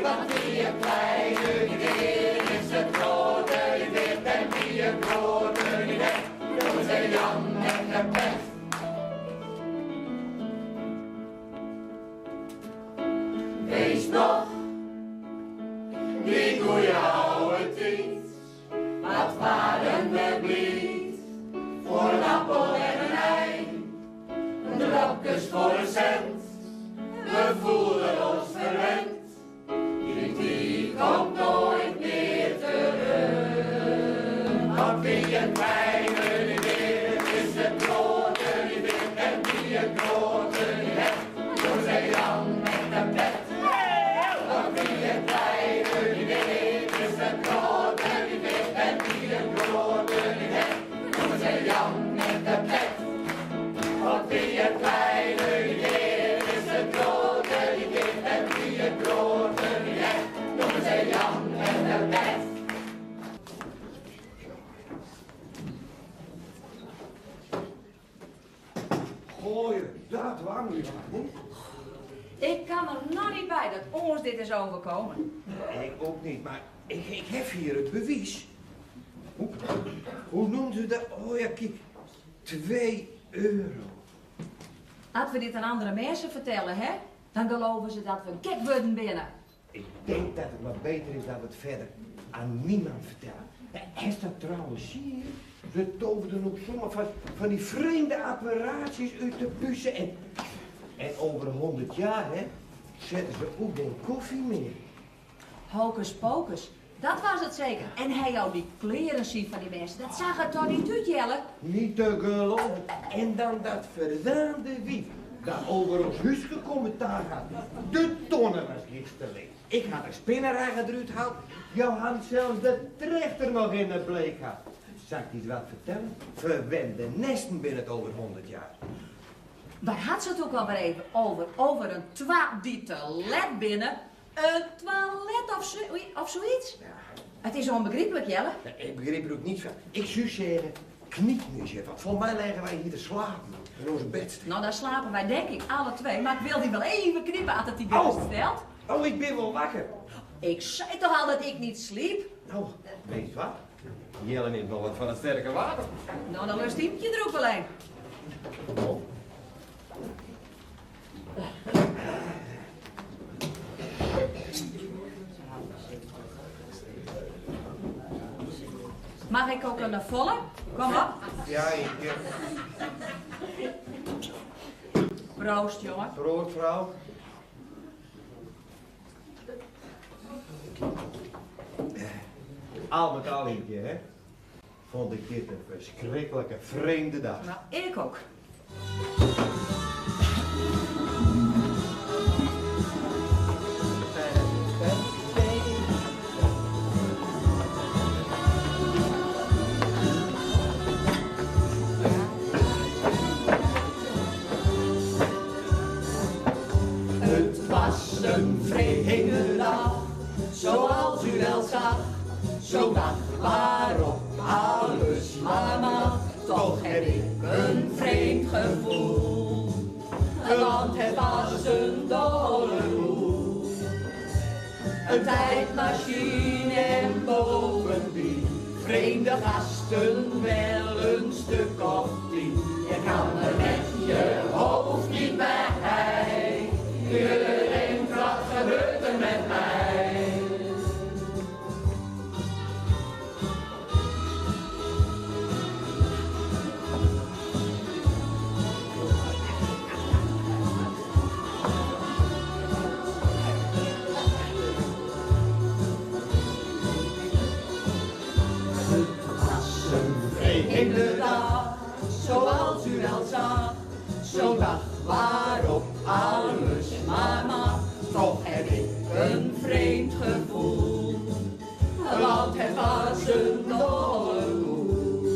Want wie een kleine idee is een grote idee. En wie een grote idee, noemen ze Jan met een bed. Wees nog die goeie oude tijd, wat waren we blij. Voor een appel en een ei, de dropjes voor een cent. We voelden ons verwend, die komt nooit meer terug. Want wie een kleine idee is een grote idee. En wie een grote idee, noemen zij Jan met een bed. Want wie een kleine idee is een grote idee. En wie een grote idee, noemen zij Jan met een bed. Want wie een kleine idee is een grote idee. En wie een grote idee, noemen zij Jan met een bed. Gooi, dat waren we niet. Ik kan er nog niet bij dat ons dit is overkomen. Ik ook niet, maar ik heb hier het bewijs. Hoe noemen ze dat? Oh ja, kijk. 2 euro. Als we dit aan andere mensen vertellen, hè, dan geloven ze dat we gek worden binnen. Ik denk dat het maar beter is dat we het verder aan niemand vertellen. Is dat trouwens hier? Ze toverden ook zomaar van die vreemde apparaatjes uit de bussen. En over 100 jaar, hè, zetten ze ook geen koffie meer. Hocus pocus, dat was het zeker. En hij jou die kleren zien van die mensen, dat zag er toch niet uit, Jelle? Niet te geloven. En dan dat verdaande wief dat over ons huis gekomen daar gaat. De tonnen was gisteren. Ik had een spinnenrager eruit gehaald. Jou had zelfs de trechter nog in het bleek gehad. Zal ik iets wat vertellen? Verwende nesten binnen het over 100 jaar. Waar had ze het ook alweer even over? Over een toilet binnen? Een toilet of zoiets? Ja. Het is onbegrijpelijk, Jelle. Ja, ik begreep er ook niets van. Ik zou zeggen, knietmuziek, want volgens mij leggen wij hier te slapen. In onze bed. Nou, daar slapen wij denk ik alle twee, maar ik wil die wel even knippen als het die gerust stelt. Oh, ik ben wel wakker. Ik zei toch al dat ik niet sliep? Nou, weet je wat? Jelle neemt wel wat van het sterke water. Nou, dan lust Tientje er ook wel een. Oh. Mag ik ook een volle? Kom op. Ja, ik... Proost, jongen. Proost, vrouw. Al met al een keer, hè? Vond ik dit een verschrikkelijke vreemde dag. Nou, ik ook. Het was een vreemde dag, zoals u wel zag. Zo'n dag waarop alles maar mag. Toch heb ik een vreemd gevoel, want het was een dolle boel. Een tijdmachine en bovendien vreemde gasten wel een stuk of 10. Je kan er met je hoofd niet bij. Iedereen wat gebeurt er met mij? Inderdaad, zoals u wel zag, zo'n dag waarop alles maar mag. Toch heb ik een vreemd gevoel, want het was een dolle boel.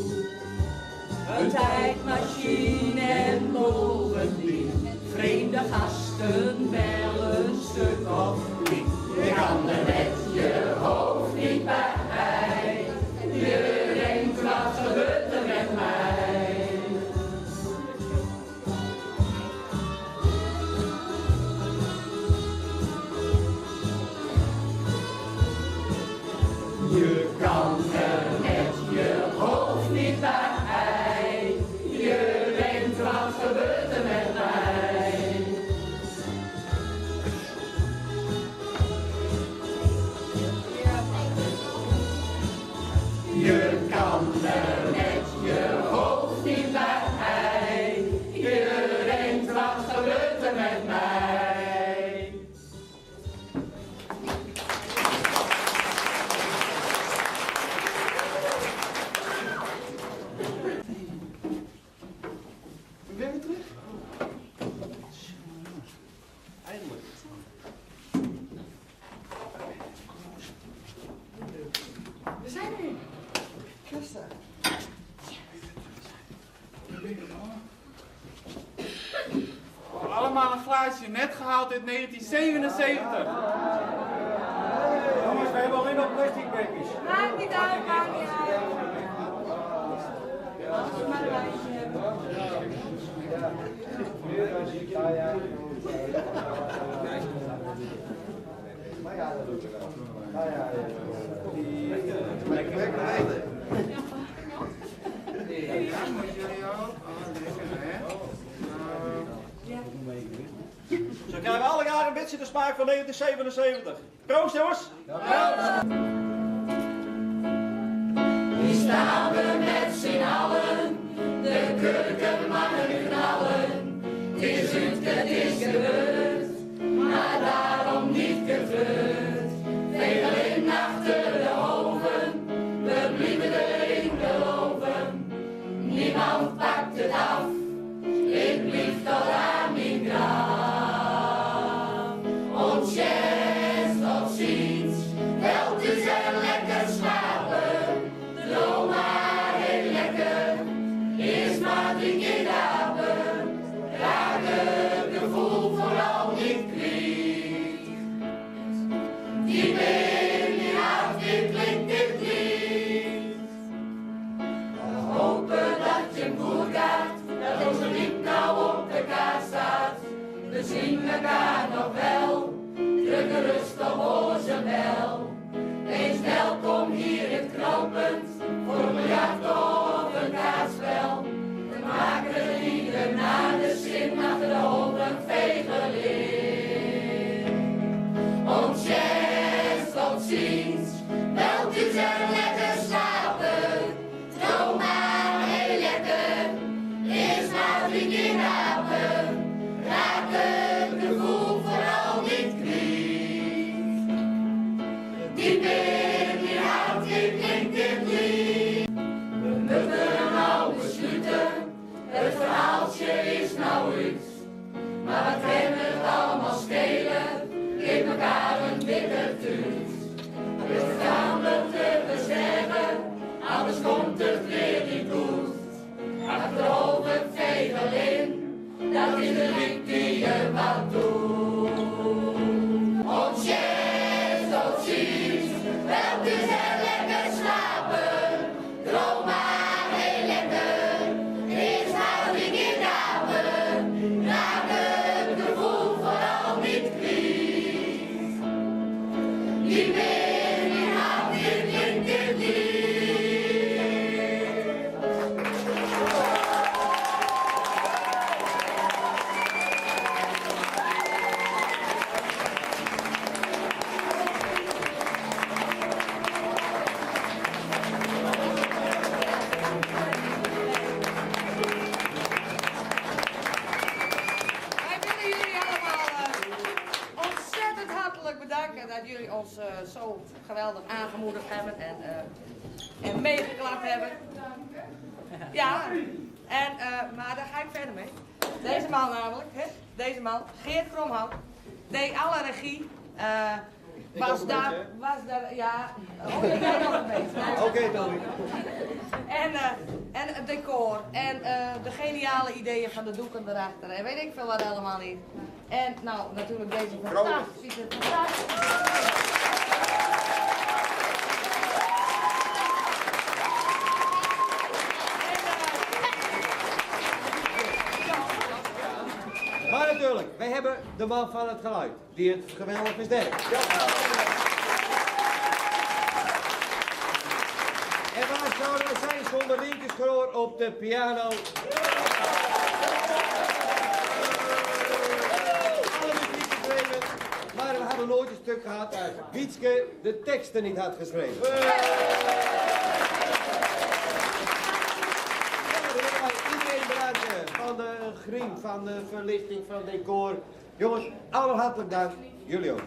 Een tijdmachine en bovendien vreemde gasten wel een stuk of 10. Je kan er met je hoofd niet bij. Je denkt, wat gebeurt er met mij? Je kan er met je hoofd niet bij. Je denkt, wat gebeurt er met mij? Je kan er met je hoofd niet bij. Je denkt, wat gebeurt er met mij? Ben je terug? Eindelijk. We zijn er. Christa. Allemaal een glaasje, net gehaald in 1977. Jongens, we hebben alleen maar plastic bekertjes. Maakt niet uit, maakt niet uit. Als we maar een wijntje hebben. Lekker weten. Ja, moet jullie ook. Oh, lekker hè. Zo krijgen we alle jaren een beetje de smaak van 1977. Proost, jongens! Hier staan we met z'n allen, de kurken maken knallen. Het is gebeurd, maar daarom niet gevreurd. Velen achter de oven, we blieven erin geloven. Niemand pakt het af, ik blief tot aan mijn graf. Ons yes, tot ziens, wel te zijn lekker slapen. Droom maar heel lekker, eerst maar 3 keer dapen. Raak het gevoel vooral. komt het weer niet goed. Achterover vegen in, dat is de wind die je wat doet. Ons chest, ons ziet, wel dus heel lekker slapen. Droom maar heel lekker, eerst hou ik in namen. Raak het gevoel vooral niet kwijt. Die weer, die houdt, die klinkt het lied. Dat jullie ons zo geweldig aangemoedigd hebben en meegeklapt hebben. Ja, en, maar daar ga ik verder mee. Deze man namelijk, hè, deze man, Geert Kromhout, deed alle regie. Was daar, ja, Oké, Tommy. En het decor en de geniale ideeën van de doeken erachter en weet ik veel wat allemaal niet. En nou, natuurlijk deze fantastische. Maar natuurlijk, wij hebben de man van het geluid, die het geweldig versterkt. En waar zouden we zijn zonder linkerschroor op de piano? Alle muziek geschreven, maar we hadden nooit een stuk gehad uit Wietske de teksten niet had geschreven. Iedereen bedanken, van de griem, van de verlichting, van het decor. Jongens, allemaal hartelijk dank. Jullie ook.